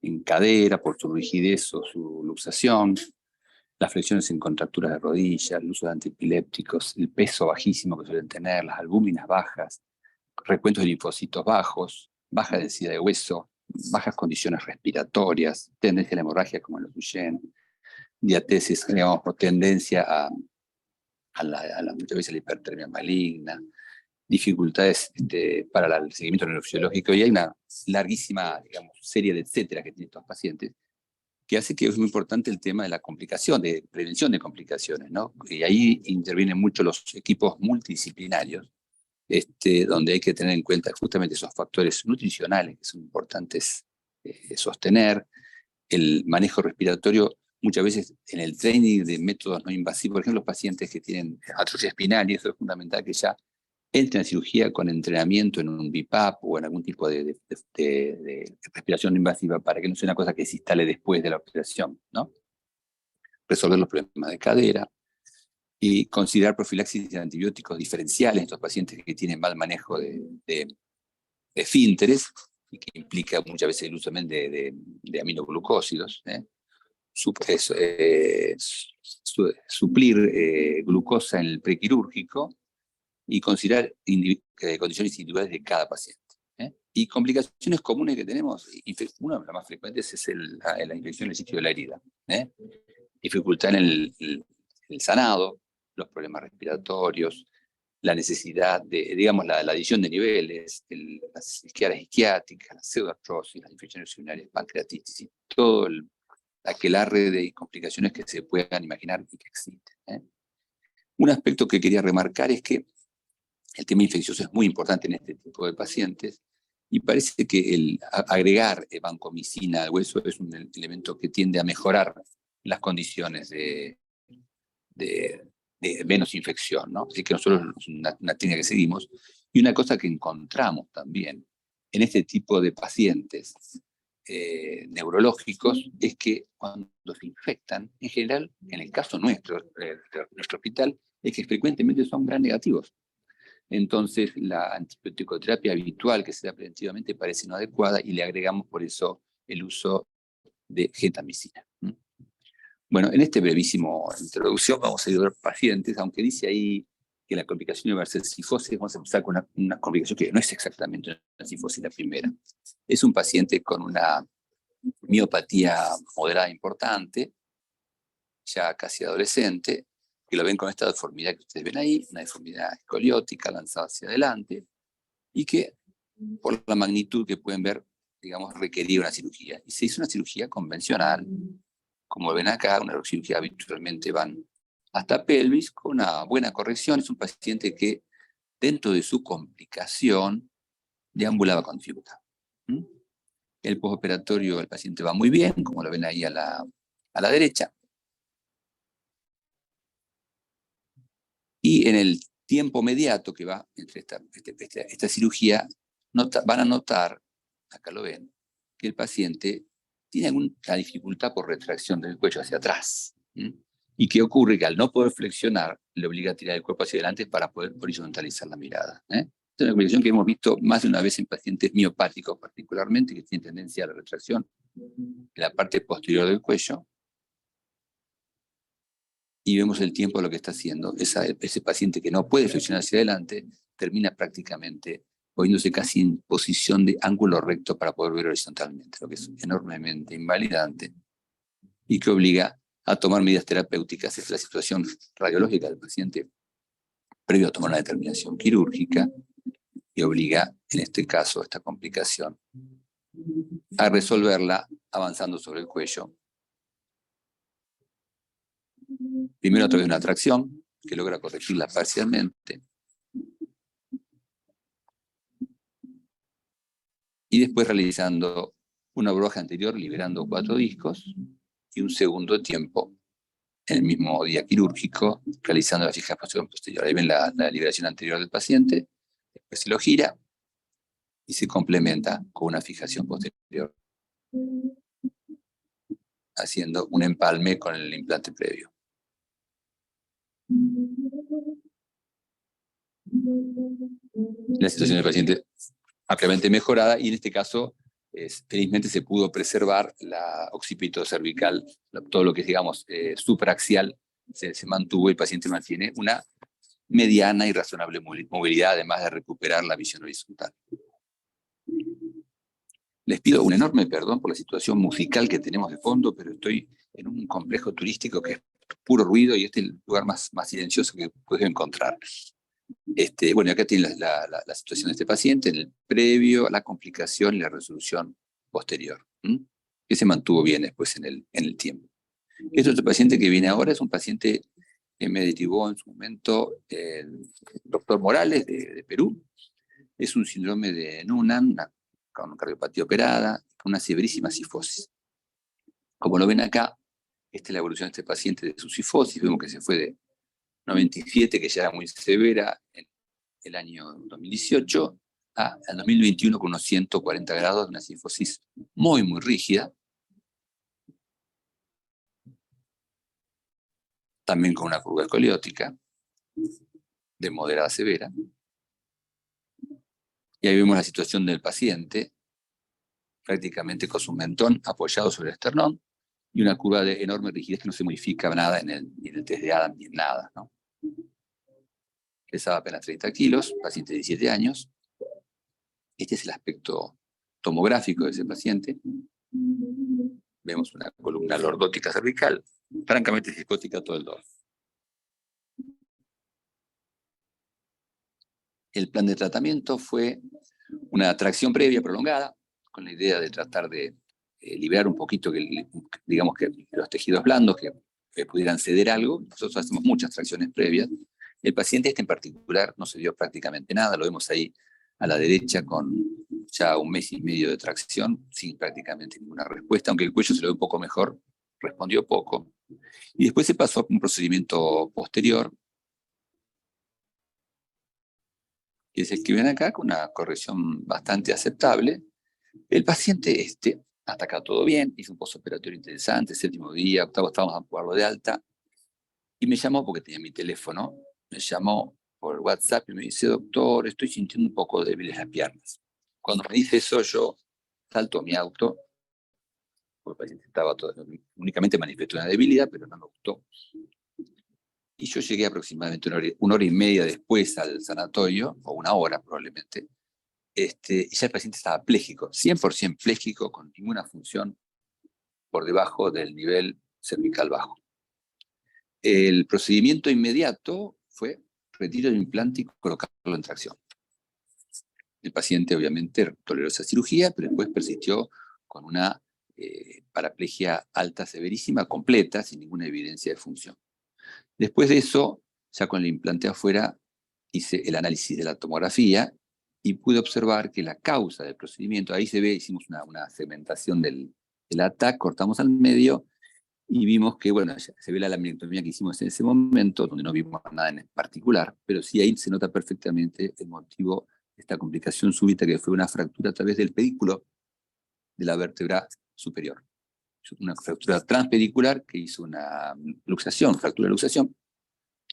en cadera por su rigidez o su luxación, las flexiones en contracturas de rodilla, el uso de antiepilépticos, el peso bajísimo que suelen tener, las albúminas bajas, recuentos de linfocitos bajos, baja densidad de hueso, bajas condiciones respiratorias, tendencia a la hemorragia como en los Duchenne, diatesis, digamos, o tendencia a muchas veces la hipertermia maligna, dificultades para el seguimiento neurofisiológico, y hay una larguísima, digamos, serie de etcétera que tienen estos pacientes, que hace que es muy importante el tema de la complicación, de prevención de complicaciones, ¿no? Y ahí intervienen mucho los equipos multidisciplinarios, donde hay que tener en cuenta justamente esos factores nutricionales que son importantes sostener, el manejo respiratorio, muchas veces en el training de métodos no invasivos, por ejemplo, los pacientes que tienen atrofia espinal, y eso es fundamental que ya entren a cirugía con entrenamiento en un BiPAP o en algún tipo de respiración no invasiva para que no sea una cosa que se instale después de la operación, ¿no? Resolver los problemas de cadera y considerar profilaxis de antibióticos diferenciales en estos pacientes que tienen mal manejo de esfínteres y que implica muchas veces el uso también de aminoglucósidos, suplir glucosa en el prequirúrgico y considerar condiciones individuales de cada paciente. Y complicaciones comunes que tenemos, una de las más frecuentes es la infección del sitio de la herida. Dificultad en el sanado, los problemas respiratorios, la necesidad de, digamos, la adición de niveles, las isquiadas isquiáticas, la pseudoartrosis, las infecciones urinarias, pancreatitis, y todo aquelarre de complicaciones que se puedan imaginar y que existen. Un aspecto que quería remarcar es que el tema infeccioso es muy importante en este tipo de pacientes y parece que el agregar vancomicina al hueso es un elemento que tiende a mejorar las condiciones de menos infección, ¿no? Así que nosotros es una técnica que seguimos. Y una cosa que encontramos también en este tipo de pacientes neurológicos es que cuando se infectan, en general, en el caso nuestro, de nuestro hospital, es que frecuentemente son gram negativos. Entonces, la antibioticoterapia habitual que se da preventivamente parece no adecuada y le agregamos por eso el uso de gentamicina. Bueno, en este brevísimo introducción vamos a ayudar a pacientes, aunque dice ahí que la complicación va a ser cifosis, vamos a empezar con una complicación que no es exactamente una cifosis la primera. Es un paciente con una miopatía moderada importante, ya casi adolescente, que lo ven con esta deformidad que ustedes ven ahí, una deformidad escoliótica lanzada hacia adelante, y que por la magnitud que pueden ver, digamos, requería una cirugía. Y se hizo una cirugía convencional. Como ven acá, una cirugía habitualmente van hasta pelvis con una buena corrección. Es un paciente que, dentro de su complicación, deambulaba con dificultad. El postoperatorio del paciente va muy bien, como lo ven ahí a la derecha. Y en el tiempo mediato que va entre esta cirugía, van a notar, acá lo ven, que el paciente tiene alguna dificultad por retracción del cuello hacia atrás. Y que ocurre que al no poder flexionar, le obliga a tirar el cuerpo hacia adelante para poder horizontalizar la mirada. Esta es una complicación que hemos visto más de una vez en pacientes miopáticos particularmente, que tienen tendencia a la retracción en la parte posterior del cuello. Y vemos el tiempo de lo que está haciendo. Ese paciente que no puede flexionar hacia adelante termina prácticamente poniéndose casi en posición de ángulo recto para poder ver horizontalmente, lo que es enormemente invalidante y que obliga a tomar medidas terapéuticas. Esta es la situación radiológica del paciente previo a tomar una determinación quirúrgica y obliga, en este caso, esta complicación, a resolverla avanzando sobre el cuello. Primero a través de una tracción que logra corregirla parcialmente. Y después realizando una bruja anterior, liberando 4 discos, y un segundo tiempo, en el mismo día quirúrgico, realizando la fijación posterior. Ahí ven la liberación anterior del paciente, después se lo gira y se complementa con una fijación posterior, haciendo un empalme con el implante previo. La situación del paciente ampliamente mejorada, y en este caso felizmente se pudo preservar la occipito cervical, todo lo que es, digamos, supraaxial se mantuvo, y el paciente mantiene una mediana y razonable movilidad, además de recuperar la visión horizontal. Les pido un enorme perdón por la situación musical que tenemos de fondo, pero estoy en un complejo turístico que es puro ruido y este es el lugar más silencioso que puedo encontrar. Bueno, acá tienen la situación de este paciente en el previo a la complicación y la resolución posterior, que se mantuvo bien después en el tiempo. Este paciente que viene ahora es un paciente que me derivó en su momento el doctor Morales de Perú. Es un síndrome de Noonan, con cardiopatía operada, con una severísima cifosis. Como lo ven acá, esta es la evolución de este paciente de su cifosis. Vemos que se fue de 97, que ya era muy severa en el año 2018, al 2021 con unos 140 grados de una cifosis muy, muy rígida. También con una curva escoliótica de moderada a severa. Y ahí vemos la situación del paciente, prácticamente con su mentón apoyado sobre el esternón, y una curva de enorme rigidez que no se modifica nada ni en el test de Adam ni en nada, ¿no? Pesaba apenas 30 kilos, paciente de 17 años. Este es el aspecto tomográfico de ese paciente. Vemos una columna lordótica cervical, francamente ciscótica todo el dorso. El plan de tratamiento fue una tracción previa prolongada, con la idea de tratar de liberar un poquito, digamos, que los tejidos blandos que pudieran ceder algo. Nosotros hacemos muchas tracciones previas. El paciente en particular no se dio prácticamente nada, lo vemos ahí a la derecha con ya 1 mes y medio de tracción, sin prácticamente ninguna respuesta, aunque el cuello se lo ve un poco mejor, respondió poco. Y después se pasó a un procedimiento posterior, que es el que ven acá, con una corrección bastante aceptable. El paciente hasta acá todo bien, hizo un postoperatorio interesante, 7º día, 8º, estábamos a jugarlo de alta, y me llamó porque tenía mi teléfono, me llamó por WhatsApp y me dice: doctor, estoy sintiendo un poco débiles las piernas. Cuando me dice eso, yo salto a mi auto, porque el paciente únicamente manifestó una debilidad, pero no me gustó. Y yo llegué aproximadamente una hora y media después al sanatorio, o 1 hora probablemente, y ya el paciente estaba pléjico, 100% pléjico, con ninguna función por debajo del nivel cervical bajo. El procedimiento inmediato fue retiro del implante y colocarlo en tracción. El paciente obviamente toleró esa cirugía, pero después persistió con una paraplegia alta severísima, completa, sin ninguna evidencia de función. Después de eso, ya con el implante afuera, hice el análisis de la tomografía y pude observar que la causa del procedimiento, ahí se ve, hicimos una segmentación del ataque, cortamos al medio, y vimos que, bueno, se ve la laminectomía que hicimos en ese momento, donde no vimos nada en particular, pero sí ahí se nota perfectamente el motivo de esta complicación súbita, que fue una fractura a través del pedículo de la vértebra superior. Una fractura transpedicular que hizo una luxación, fractura de luxación,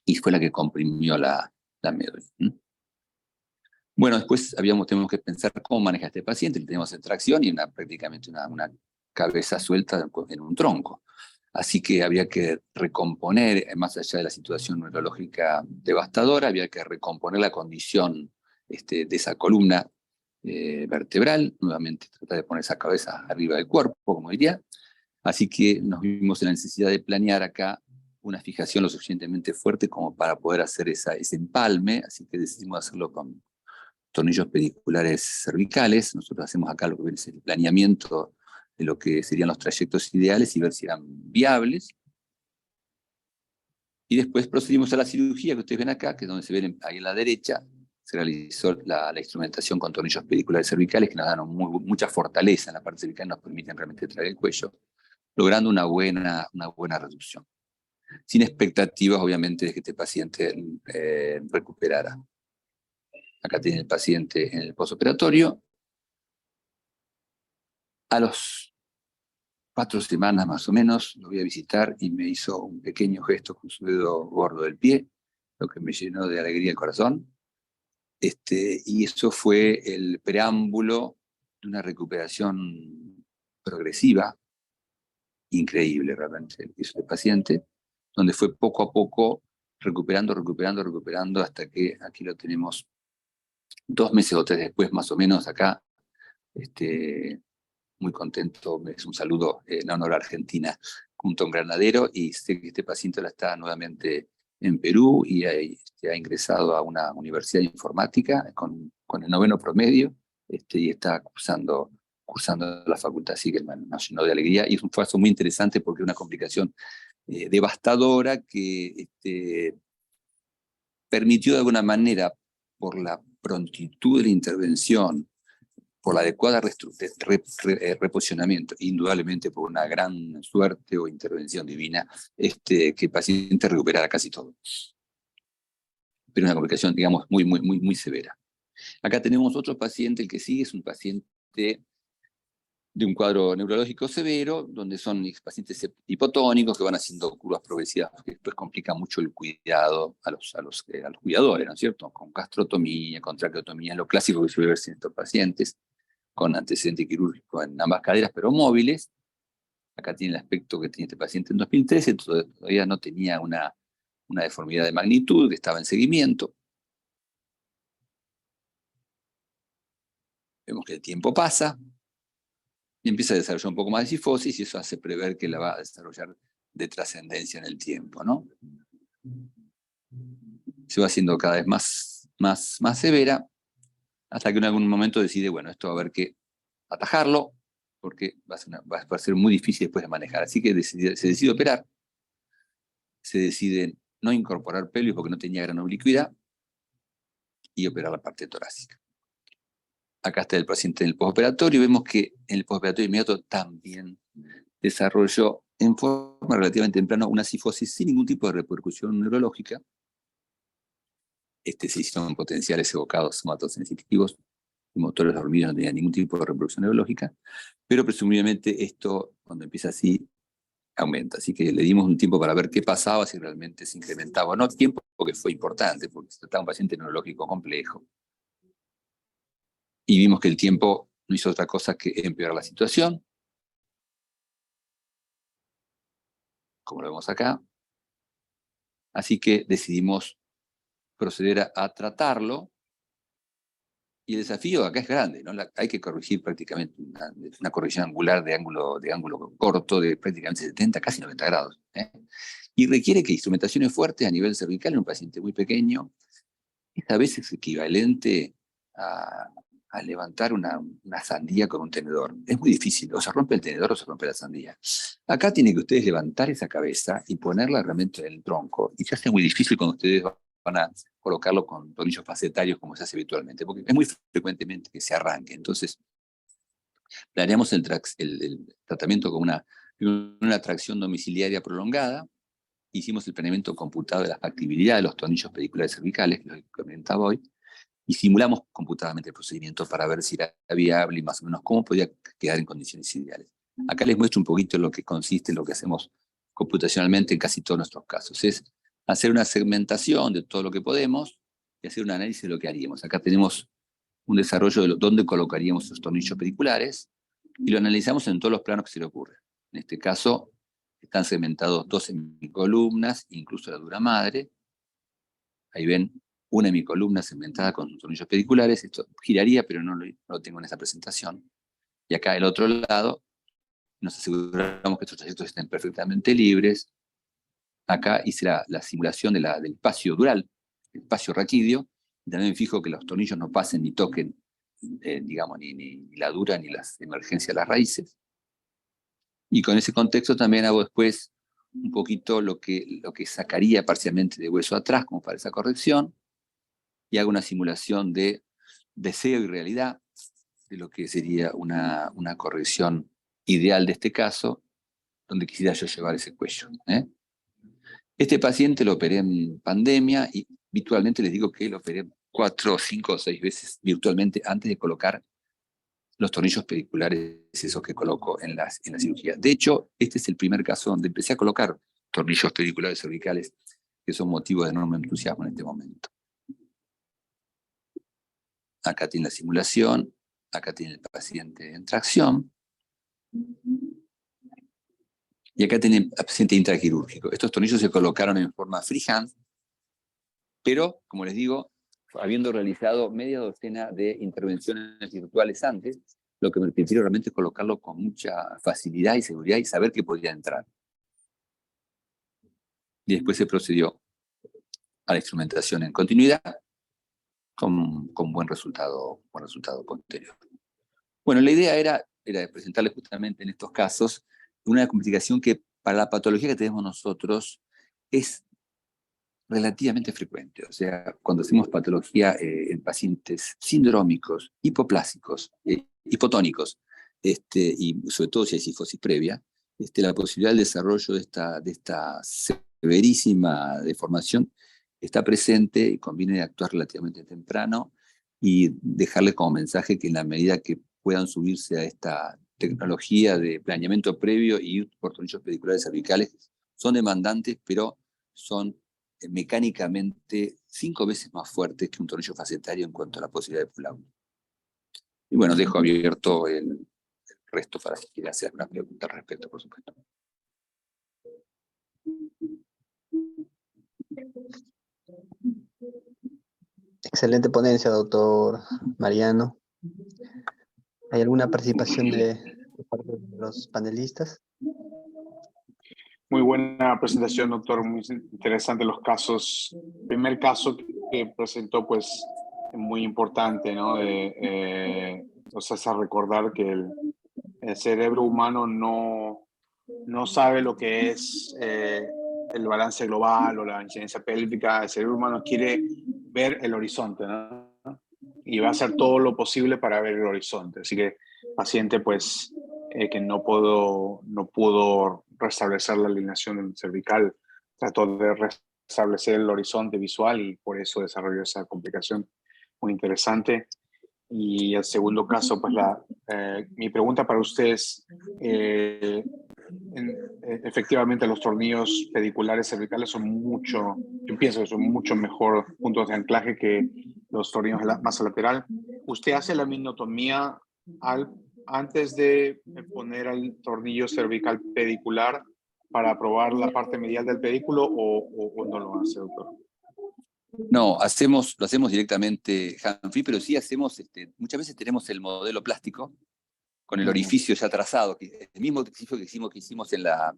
y fue la que comprimió la médula. Bueno, después tenemos que pensar cómo maneja este paciente. Tenemos extracción y prácticamente una cabeza suelta en un tronco. Así que había que recomponer, más allá de la situación neurológica devastadora, había que recomponer la condición de esa columna vertebral, nuevamente tratar de poner esa cabeza arriba del cuerpo, como diría. Así que nos vimos en la necesidad de planear acá una fijación lo suficientemente fuerte como para poder hacer ese empalme, así que decidimos hacerlo con tornillos pediculares cervicales. Nosotros hacemos acá lo que es el planeamiento de lo que serían los trayectos ideales y ver si eran viables. Y después procedimos a la cirugía que ustedes ven acá, que es donde se ven ahí a la derecha. Se realizó la instrumentación con tornillos pediculares cervicales que nos dan mucha fortaleza en la parte cervical, nos permiten realmente traer el cuello, logrando una buena reducción. Sin expectativas, obviamente, de que este paciente recuperara. Acá tiene el paciente en el postoperatorio. A los 4 semanas más o menos lo voy a visitar y me hizo un pequeño gesto con su dedo gordo del pie, lo que me llenó de alegría el corazón. Y eso fue el preámbulo de una recuperación progresiva, increíble realmente, el que hizo el paciente, donde fue poco a poco recuperando, hasta que aquí lo tenemos 2 meses o 3 después, más o menos, acá, muy contento, es un saludo en honor a Argentina, junto a un granadero, y sé que este paciente ahora está nuevamente en Perú y ha ingresado a una universidad de informática con el 9º promedio, y está cursando la facultad, así que nos llenó de alegría, y es un caso muy interesante porque es una complicación devastadora que permitió de alguna manera, por la prontitud de la intervención, por la adecuada reposicionamiento, indudablemente por una gran suerte o intervención divina, que el paciente recuperara casi todo. Pero una complicación, digamos, muy severa. Acá tenemos otro paciente, el que sigue es un paciente de un cuadro neurológico severo, donde son pacientes hipotónicos que van haciendo curvas progresivas, que después complica mucho el cuidado a los cuidadores, ¿no es cierto? Con gastrotomía, con traqueotomía, lo clásico que suele verse en estos pacientes, con antecedente quirúrgico en ambas caderas, pero móviles. Acá tiene el aspecto que tenía este paciente en 2013, todavía no tenía una deformidad de magnitud, que estaba en seguimiento. Vemos que el tiempo pasa, y empieza a desarrollar un poco más de cifosis, y eso hace prever que la va a desarrollar de trascendencia en el tiempo, ¿no? Se va haciendo cada vez más severa, hasta que en algún momento decide, bueno, esto va a haber que atajarlo, porque va a ser muy difícil después de manejar. Así que se decide operar, se decide no incorporar pelvis porque no tenía gran oblicuidad, y operar la parte torácica. Acá está el paciente en el postoperatorio, y vemos que en el postoperatorio inmediato también desarrolló en forma relativamente temprana una cifosis sin ningún tipo de repercusión neurológica. Se hicieron potenciales evocados somatosensitivos, y motores dormidos no tenían ningún tipo de reproducción neurológica, pero presumiblemente esto, cuando empieza así, aumenta. Así que le dimos un tiempo para ver qué pasaba, si realmente se incrementaba o no. Tiempo que fue importante, porque se trataba de un paciente neurológico complejo. Y vimos que el tiempo no hizo otra cosa que empeorar la situación, como lo vemos acá. Así que decidimos proceder a tratarlo, y el desafío acá es grande, ¿no? Hay que corregir prácticamente una corrección angular de ángulo corto de prácticamente 70, casi 90 grados. Y requiere que instrumentaciones fuertes a nivel cervical en un paciente muy pequeño. Esta vez es equivalente a levantar una sandía con un tenedor. Es muy difícil, o se rompe el tenedor o se rompe la sandía. Acá tienen que ustedes levantar esa cabeza y ponerla realmente en el tronco, y se hace muy difícil cuando ustedes van a colocarlo con tornillos facetarios como se hace habitualmente, porque es muy frecuentemente que se arranque. Entonces, planeamos el tratamiento con una una tracción domiciliaria prolongada, hicimos el planeamiento computado de la factibilidad de los tornillos pediculares cervicales, que lo comentaba hoy, y simulamos computadamente el procedimiento para ver si era viable y más o menos cómo podía quedar en condiciones ideales. Acá les muestro un poquito en lo que consiste, lo que hacemos computacionalmente en casi todos nuestros casos. Es hacer una segmentación de todo lo que podemos y hacer un análisis de lo que haríamos. Acá tenemos un desarrollo de dónde colocaríamos los tornillos pediculares y lo analizamos en todos los planos que se le ocurre. En este caso, están segmentados 2 semicolumnas, incluso la dura madre. Ahí ven una hemicolumna segmentada con sus tornillos pediculares. Esto giraría, pero no lo tengo en esta presentación. Y acá del otro lado, nos aseguramos que estos trayectos estén perfectamente libres. Acá hice la simulación del espacio dural, el espacio raquídeo, y también fijo que los tornillos no pasen ni toquen, digamos, ni la dura ni las emergencias de las raíces. Y con ese contexto también hago después un poquito lo que sacaría parcialmente de hueso atrás, como para esa corrección, y hago una simulación de deseo y realidad, de lo que sería una corrección ideal de este caso, donde quisiera yo llevar ese cuello. Este paciente lo operé en pandemia y virtualmente les digo que lo operé 4, 5 o 6 veces virtualmente antes de colocar los tornillos pediculares, esos que coloco en la cirugía. De hecho, este es el primer caso donde empecé a colocar tornillos pediculares cervicales, que son motivo de enorme entusiasmo en este momento. Acá tiene la simulación, acá tiene el paciente en tracción, y acá tiene el paciente intraquirúrgico. Estos tornillos se colocaron en forma freehand, pero, como les digo, habiendo realizado media docena de intervenciones virtuales antes, lo que me permitió realmente es colocarlo con mucha facilidad y seguridad y saber que podía entrar. Y después se procedió a la instrumentación en continuidad con buen resultado posterior. Bueno, la idea era presentarles justamente en estos casos una complicación que para la patología que tenemos nosotros es relativamente frecuente. O sea, cuando hacemos patología en pacientes sindrómicos, hipoplásicos, hipotónicos, y sobre todo si hay cifosis previa, la posibilidad del desarrollo de esta severísima deformación está presente y conviene actuar relativamente temprano y dejarle como mensaje que en la medida que puedan subirse a esta tecnología de planeamiento previo y por tornillos pediculares cervicales, son demandantes, pero son mecánicamente 5 veces más fuertes que un tornillo facetario en cuanto a la posibilidad de pull-out. Y bueno, dejo abierto el resto para si quiere hacer alguna pregunta al respecto, por supuesto. Excelente ponencia, doctor Mariano. ¿Hay alguna participación de parte de los panelistas? Muy buena presentación, doctor. Muy interesante los casos. El primer caso que presentó, pues, muy importante, ¿no? Nos hace recordar que el cerebro humano no sabe lo que es el balance global o la incidencia pélvica. El cerebro humano quiere ver el horizonte, ¿no? Y va a hacer todo lo posible para ver el horizonte. Así que el paciente, pues, que no pudo restablecer la alineación cervical, trató de restablecer el horizonte visual y por eso desarrolló esa complicación muy interesante. Y el segundo caso, pues mi pregunta para ustedes, efectivamente los tornillos pediculares cervicales yo pienso que son mucho mejor puntos de anclaje que los tornillos masa lateral. ¿Usted hace la miotomía antes de poner el tornillo cervical pedicular para probar la parte medial del pedículo o no lo hace, doctor? No, lo hacemos directamente hand-free, pero sí hacemos, muchas veces tenemos el modelo plástico con el orificio ya trazado, el mismo ejercicio que hicimos en la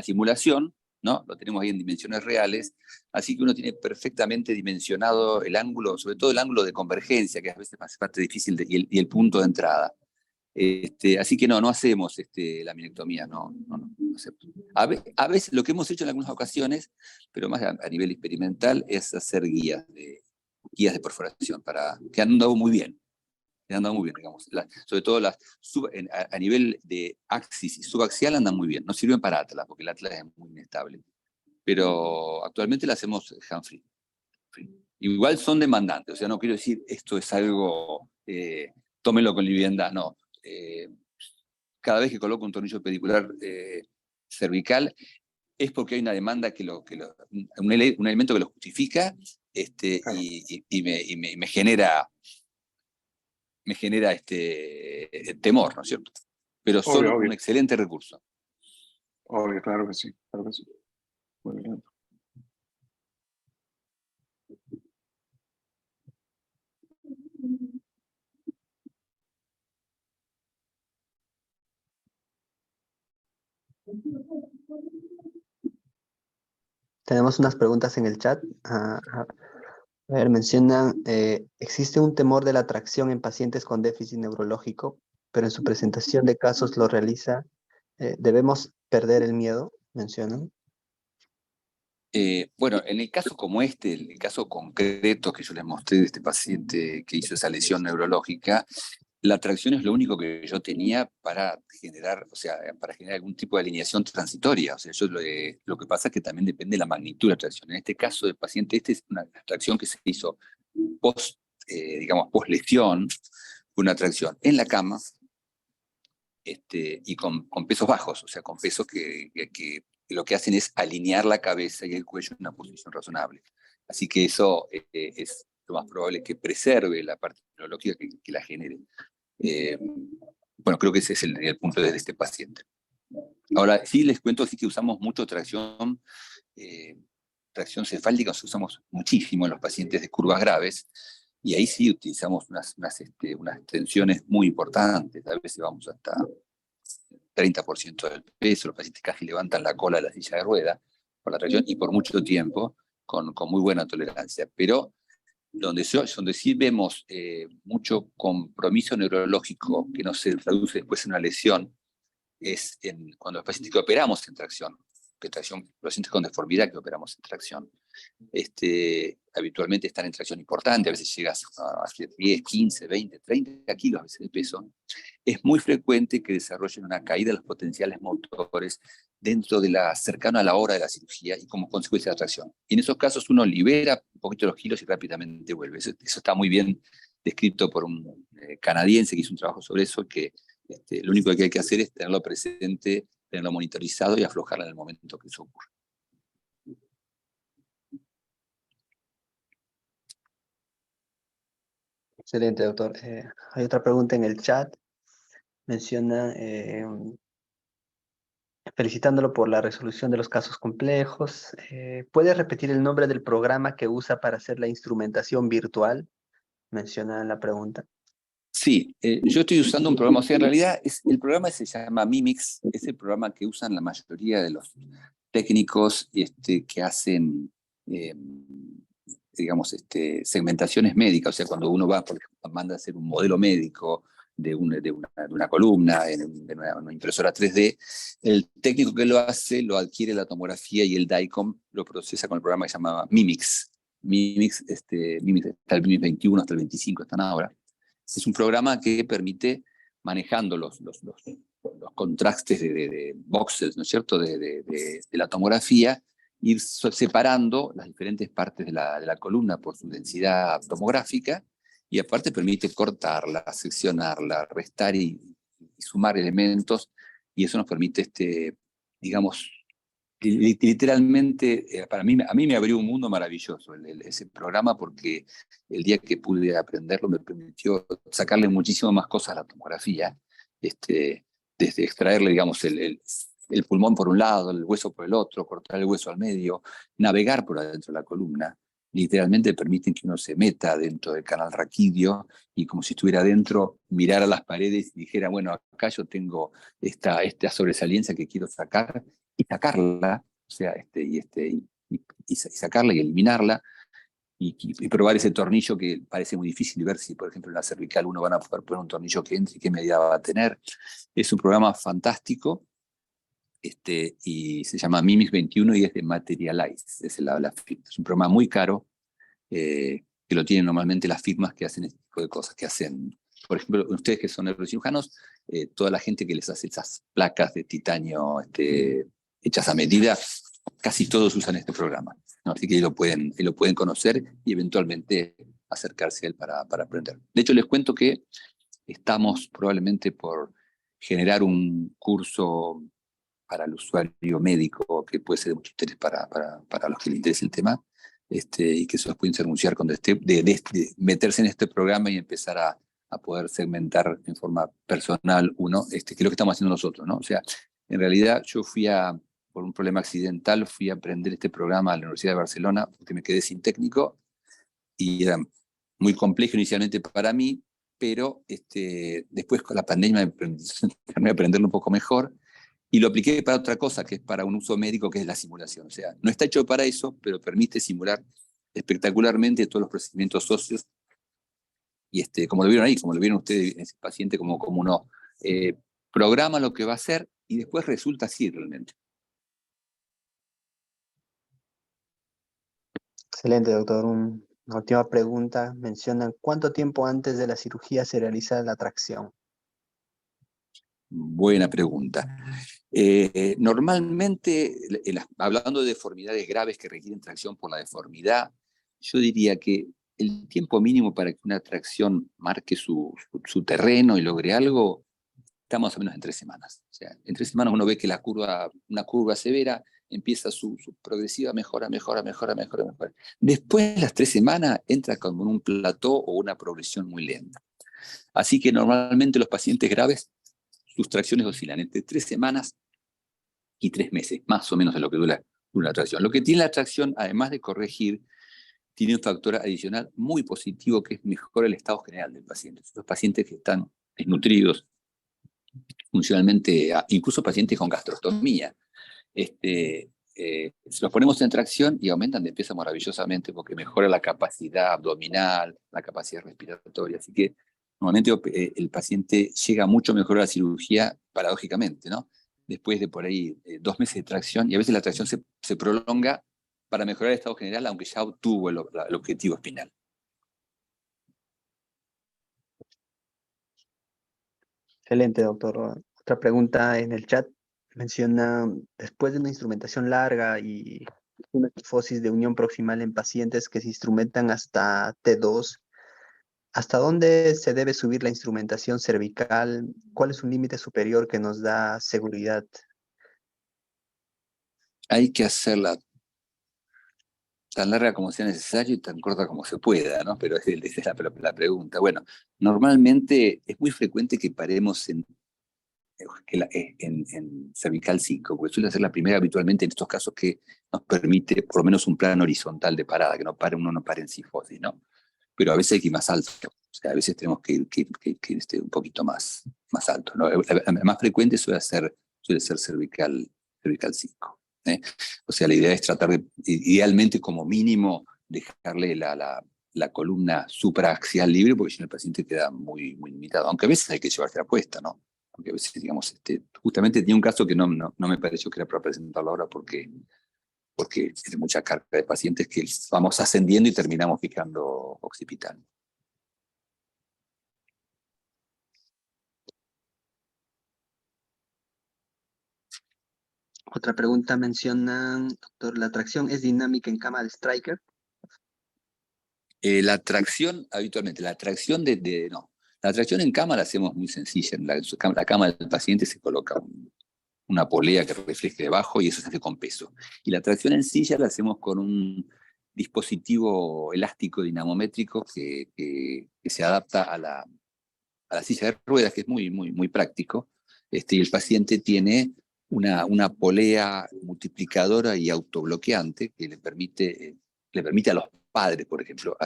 simulación, ¿no? Lo tenemos ahí en dimensiones reales, así que uno tiene perfectamente dimensionado el ángulo, sobre todo el ángulo de convergencia, que a veces es parte difícil, y el punto de entrada. Así que no hacemos la minectomía, no hacemos. A veces lo que hemos hecho en algunas ocasiones, pero más a nivel experimental, es hacer guías de perforación, que han dado muy bien. andan muy bien, digamos. Sobre todo a nivel de axis y subaxial andan muy bien. No sirven para Atlas, porque el Atlas es muy inestable. Pero actualmente la hacemos hand-free. Igual son demandantes, o sea, no quiero decir esto es algo, tómelo con liviandad, no. Cada vez que coloco un tornillo pedicular cervical es porque hay una demanda un elemento que lo justifica, y me genera temor, ¿no es cierto? Pero son Obvio, obvio. un excelente recurso. Obvio, claro que sí, claro que sí. Muy bien. Tenemos unas preguntas en el chat. A ver, mencionan, existe un temor de la tracción en pacientes con déficit neurológico, pero en su presentación de casos lo realiza. ¿Debemos perder el miedo? Mencionan. Bueno, en el caso como el caso concreto que yo les mostré de este paciente que hizo esa lesión neurológica, la tracción es lo único que yo tenía para generar, o sea, para generar algún tipo de alineación transitoria. O sea, lo que pasa es que también depende de la magnitud de la tracción. En este caso del paciente, es una tracción que se hizo digamos, post lesión, una tracción en la cama, y con pesos bajos, o sea, con pesos que lo que hacen es alinear la cabeza y el cuello en una posición razonable. Así que eso es lo más probable que preserve la parte neurológica que la genere. Bueno, creo que ese es el punto de este paciente. Ahora, sí les cuento sí que usamos mucho tracción cefálica, usamos muchísimo en los pacientes de curvas graves, y ahí sí utilizamos unas tensiones muy importantes, a veces vamos hasta 30% del peso, los pacientes casi levantan la cola de la silla de rueda por la tracción y por mucho tiempo, con muy buena tolerancia. Pero donde sí vemos mucho compromiso neurológico que no se traduce después en una lesión, es cuando los pacientes que operamos en tracción, los pacientes con deformidad que operamos en tracción, habitualmente están en tracción importante, a veces llegas a 10, 15, 20, 30 kilos a veces de peso. Es muy frecuente que desarrollen una caída de los potenciales motores cercano a la hora de la cirugía y como consecuencia de la tracción. Y en esos casos uno libera un poquito los kilos y rápidamente vuelve. Eso está muy bien descrito por un canadiense que hizo un trabajo sobre eso, que lo único que hay que hacer es tenerlo presente, tenerlo monitorizado y aflojarlo en el momento que eso ocurre. Excelente, doctor. Hay otra pregunta en el chat. Menciona, felicitándolo por la resolución de los casos complejos. ¿Puede repetir el nombre del programa que usa para hacer la instrumentación virtual? Menciona en la pregunta. Sí, yo estoy usando un programa, o sea, en realidad el programa se llama Mimix, es el programa que usan la mayoría de los técnicos que hacen, digamos, segmentaciones médicas, o sea, cuando uno va, por ejemplo, manda a hacer un modelo médico de una columna en una impresora 3D, el técnico que lo hace lo adquiere la tomografía y el DICOM lo procesa con el programa que se llama Mimix. Mimix está el Mimix 21 hasta el 25, están ahora. Es un programa que permite, manejando los contrastes de voxels, ¿no es cierto?, de la tomografía, ir separando las diferentes partes de la columna por su densidad tomográfica, y aparte permite cortarla, seccionarla, restar y sumar elementos, y eso nos permite, digamos, literalmente, a mí me abrió un mundo maravilloso ese programa, porque el día que pude aprenderlo me permitió sacarle muchísimo más cosas a la tomografía, desde extraerle, digamos, el pulmón por un lado, el hueso por el otro, cortar el hueso al medio, navegar por adentro de la columna. Literalmente permiten que uno se meta dentro del canal raquídeo y, como si estuviera adentro, mirar a las paredes y dijera, bueno, acá yo tengo esta sobresaliencia que quiero sacar, y sacarla, o sea, y sacarla y eliminarla, y probar ese tornillo que parece muy difícil, ver si, por ejemplo, en la cervical uno van a poder poner un tornillo que entre y qué medida va a tener. Es un programa fantástico, y se llama Mimix 21 y es de Materialize, es la firma. Es un programa muy caro, que lo tienen normalmente las firmas que hacen este tipo de cosas, que hacen por ejemplo, ustedes que son neurocirujanos, toda la gente que les hace esas placas de titanio hechas a medida, casi todos usan este programa, ¿no? Así que ahí lo pueden conocer y eventualmente acercarse a él para aprender. De hecho, les cuento que estamos probablemente por generar un curso para el usuario médico que puede ser de mucho interés para los que les interese el tema, y que se los pueden anunciar cuando esté, de meterse en este programa y empezar a poder segmentar en forma personal que es lo que estamos haciendo nosotros, ¿no? O sea, en realidad yo por un problema accidental, fui a aprender este programa a la Universidad de Barcelona, porque me quedé sin técnico, y era muy complejo inicialmente para mí, pero después con la pandemia me terminé aprenderlo un poco mejor, y lo apliqué para otra cosa, que es para un uso médico, que es la simulación. O sea, no está hecho para eso, pero permite simular espectacularmente todos los procedimientos óseos. Y como lo vieron ahí, como lo vieron ustedes en ese paciente, como uno programa lo que va a hacer y después resulta así realmente. Excelente, doctor. Una última pregunta. Mencionan, ¿cuánto tiempo antes de la cirugía se realiza la tracción? Buena pregunta. Normalmente, hablando de deformidades graves que requieren tracción por la deformidad, yo diría que el tiempo mínimo para que una tracción marque su terreno y logre algo está más o menos en 3 semanas. O sea, en 3 semanas uno ve que una curva severa empieza su progresiva mejora. Después de las 3 semanas entra como en un plató o una progresión muy lenta. Así que normalmente los pacientes graves, sus tracciones oscilan entre 3 semanas y 3 meses, más o menos es lo que dura una tracción. Lo que tiene la tracción, además de corregir, tiene un factor adicional muy positivo, que es mejorar el estado general del paciente. Los pacientes que están desnutridos, funcionalmente, incluso pacientes con gastrostomía, se los ponemos en tracción y aumentan de peso maravillosamente porque mejora la capacidad abdominal, la capacidad respiratoria. Así que normalmente el paciente llega mucho mejor a la cirugía, paradójicamente, ¿no? Después de por ahí 2 meses de tracción, y a veces la tracción se prolonga para mejorar el estado general, aunque ya obtuvo el objetivo espinal. Excelente, doctor. Otra pregunta en el chat. Menciona, después de una instrumentación larga y una cifosis de unión proximal en pacientes que se instrumentan hasta T2, ¿hasta dónde se debe subir la instrumentación cervical? ¿Cuál es un límite superior que nos da seguridad? Hay que hacerla tan larga como sea necesario y tan corta como se pueda, ¿no? Pero esa es la pregunta. Bueno, normalmente es muy frecuente que paremos en cervical 5, porque suele ser la primera habitualmente en estos casos que nos permite por lo menos un plano horizontal de parada, que uno no pare en cifosis, ¿no? Pero a veces hay que ir más alto, o sea, a veces tenemos que ir un poquito más alto, ¿no? La más frecuente suele ser cervical 5. O sea, la idea es tratar de, idealmente como mínimo, dejarle la columna supraaxial libre, porque si no el paciente queda muy limitado, aunque a veces hay que llevarse la puesta, ¿no? Porque a veces, digamos, justamente tenía un caso que no me pareció que era para presentarlo ahora porque tiene mucha carga de pacientes que vamos ascendiendo y terminamos fijando occipital. Otra pregunta mencionan, doctor, ¿la tracción es dinámica en cama de Stryker? La tracción, habitualmente, la tracción no. La tracción en cama la hacemos muy sencilla. En la cama del paciente se coloca una polea que refleje debajo y eso se hace con peso. Y la tracción en silla la hacemos con un dispositivo elástico dinamométrico que se adapta a la silla de ruedas, que es muy práctico. Y el paciente tiene una polea multiplicadora y autobloqueante que le permite a los padres, por ejemplo,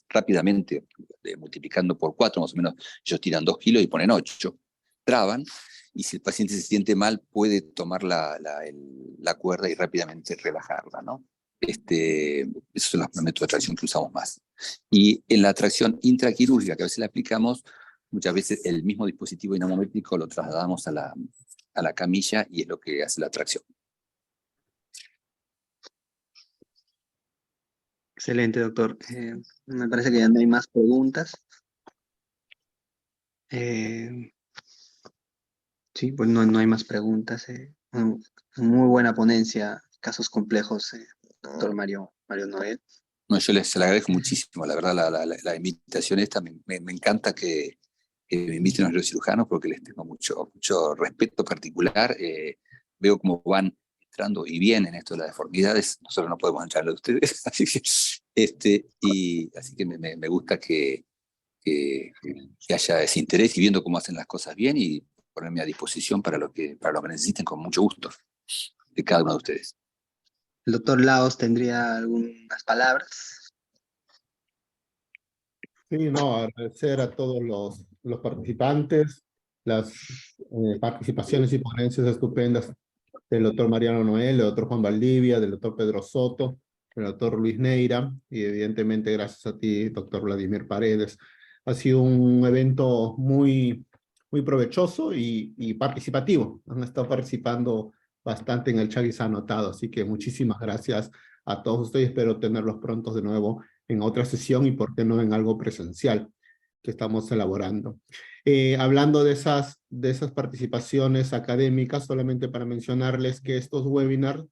rápidamente, multiplicando por 4 más o menos, ellos tiran 2 kilos y ponen 8, traban, y si el paciente se siente mal, puede tomar la cuerda y rápidamente relajarla, ¿no? Esos son los métodos de tracción que usamos más. Y en la tracción intraquirúrgica, que a veces la aplicamos, muchas veces el mismo dispositivo dinamométrico lo trasladamos a la camilla y es lo que hace la tracción. Excelente, doctor. Me parece que ya no hay más preguntas. Sí, pues no hay más preguntas. Muy buena ponencia, casos complejos, doctor Mario Noel. No, yo les agradezco muchísimo, la verdad, la invitación esta, me encanta que me inviten los neurocirujanos porque les tengo mucho respeto particular. Veo cómo van entrando y vienen esto de las deformidades, nosotros no podemos entrarlo de ustedes, así que me gusta que haya ese interés y viendo cómo hacen las cosas bien y ponerme a disposición para lo que necesiten con mucho gusto de cada uno de ustedes. El doctor Laos tendría algunas palabras. Sí, no, agradecer a todos los participantes, las participaciones y ponencias estupendas del doctor Mariano Noel, del doctor Juan Valdivia, del doctor Pedro Soto, del doctor Luis Neira, y evidentemente gracias a ti, doctor Vladimir Paredes. Ha sido un evento muy provechoso y participativo. Han estado participando bastante en el chat y se ha anotado, así que muchísimas gracias a todos ustedes. Espero tenerlos pronto de nuevo en otra sesión y por qué no en algo presencial que estamos elaborando. Hablando de esas participaciones académicas, solamente para mencionarles que estos webinars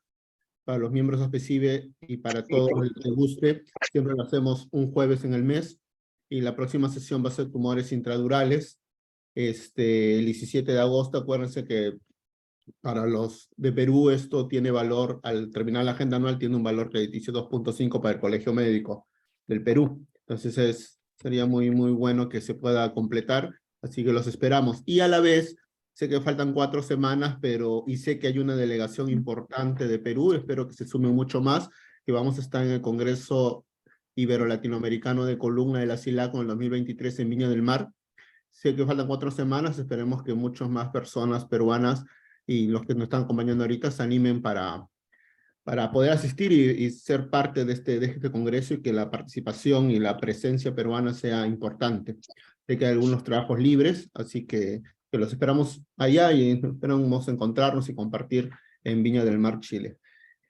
para los miembros de ASPECIBE y para todos el que guste, siempre lo hacemos un jueves en el mes y la próxima sesión va a ser tumores intradurales. El 17 de agosto, acuérdense que para los de Perú esto tiene valor, al terminar la agenda anual tiene un valor crediticio 2.5 para el Colegio Médico del Perú. Entonces sería muy bueno que se pueda completar, así que los esperamos. Y a la vez, sé que faltan 4 semanas, y sé que hay una delegación importante de Perú, espero que se sume mucho más, que vamos a estar en el Congreso Ibero-Latinoamericano de Columna de la SILAC en el 2023 en Viña del Mar. Sé que faltan 4 semanas, esperemos que muchas más personas peruanas y los que nos están acompañando ahorita se animen para poder asistir y ser parte de este congreso y que la participación y la presencia peruana sea importante. Sé que hay algunos trabajos libres, así que los esperamos allá y esperamos encontrarnos y compartir en Viña del Mar, Chile.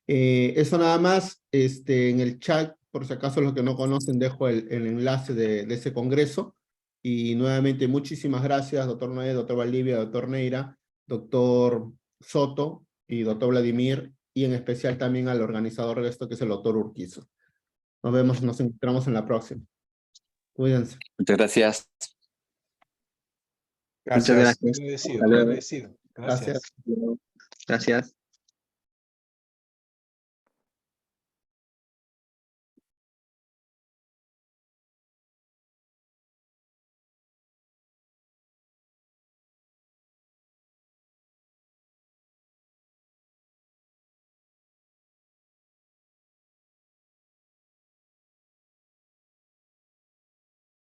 Eso nada más, en el chat, por si acaso los que no conocen, dejo el enlace de ese congreso. Y nuevamente, muchísimas gracias, doctor Noé, doctor Valdivia, doctor Neira, doctor Soto y doctor Vladimir, y en especial también al organizador de esto, que es el doctor Urquizo. Nos vemos, nos encontramos en la próxima. Cuídense. Muchas gracias. Muchas gracias. Agradecido, Hasta luego. agradecido. Gracias. Gracias.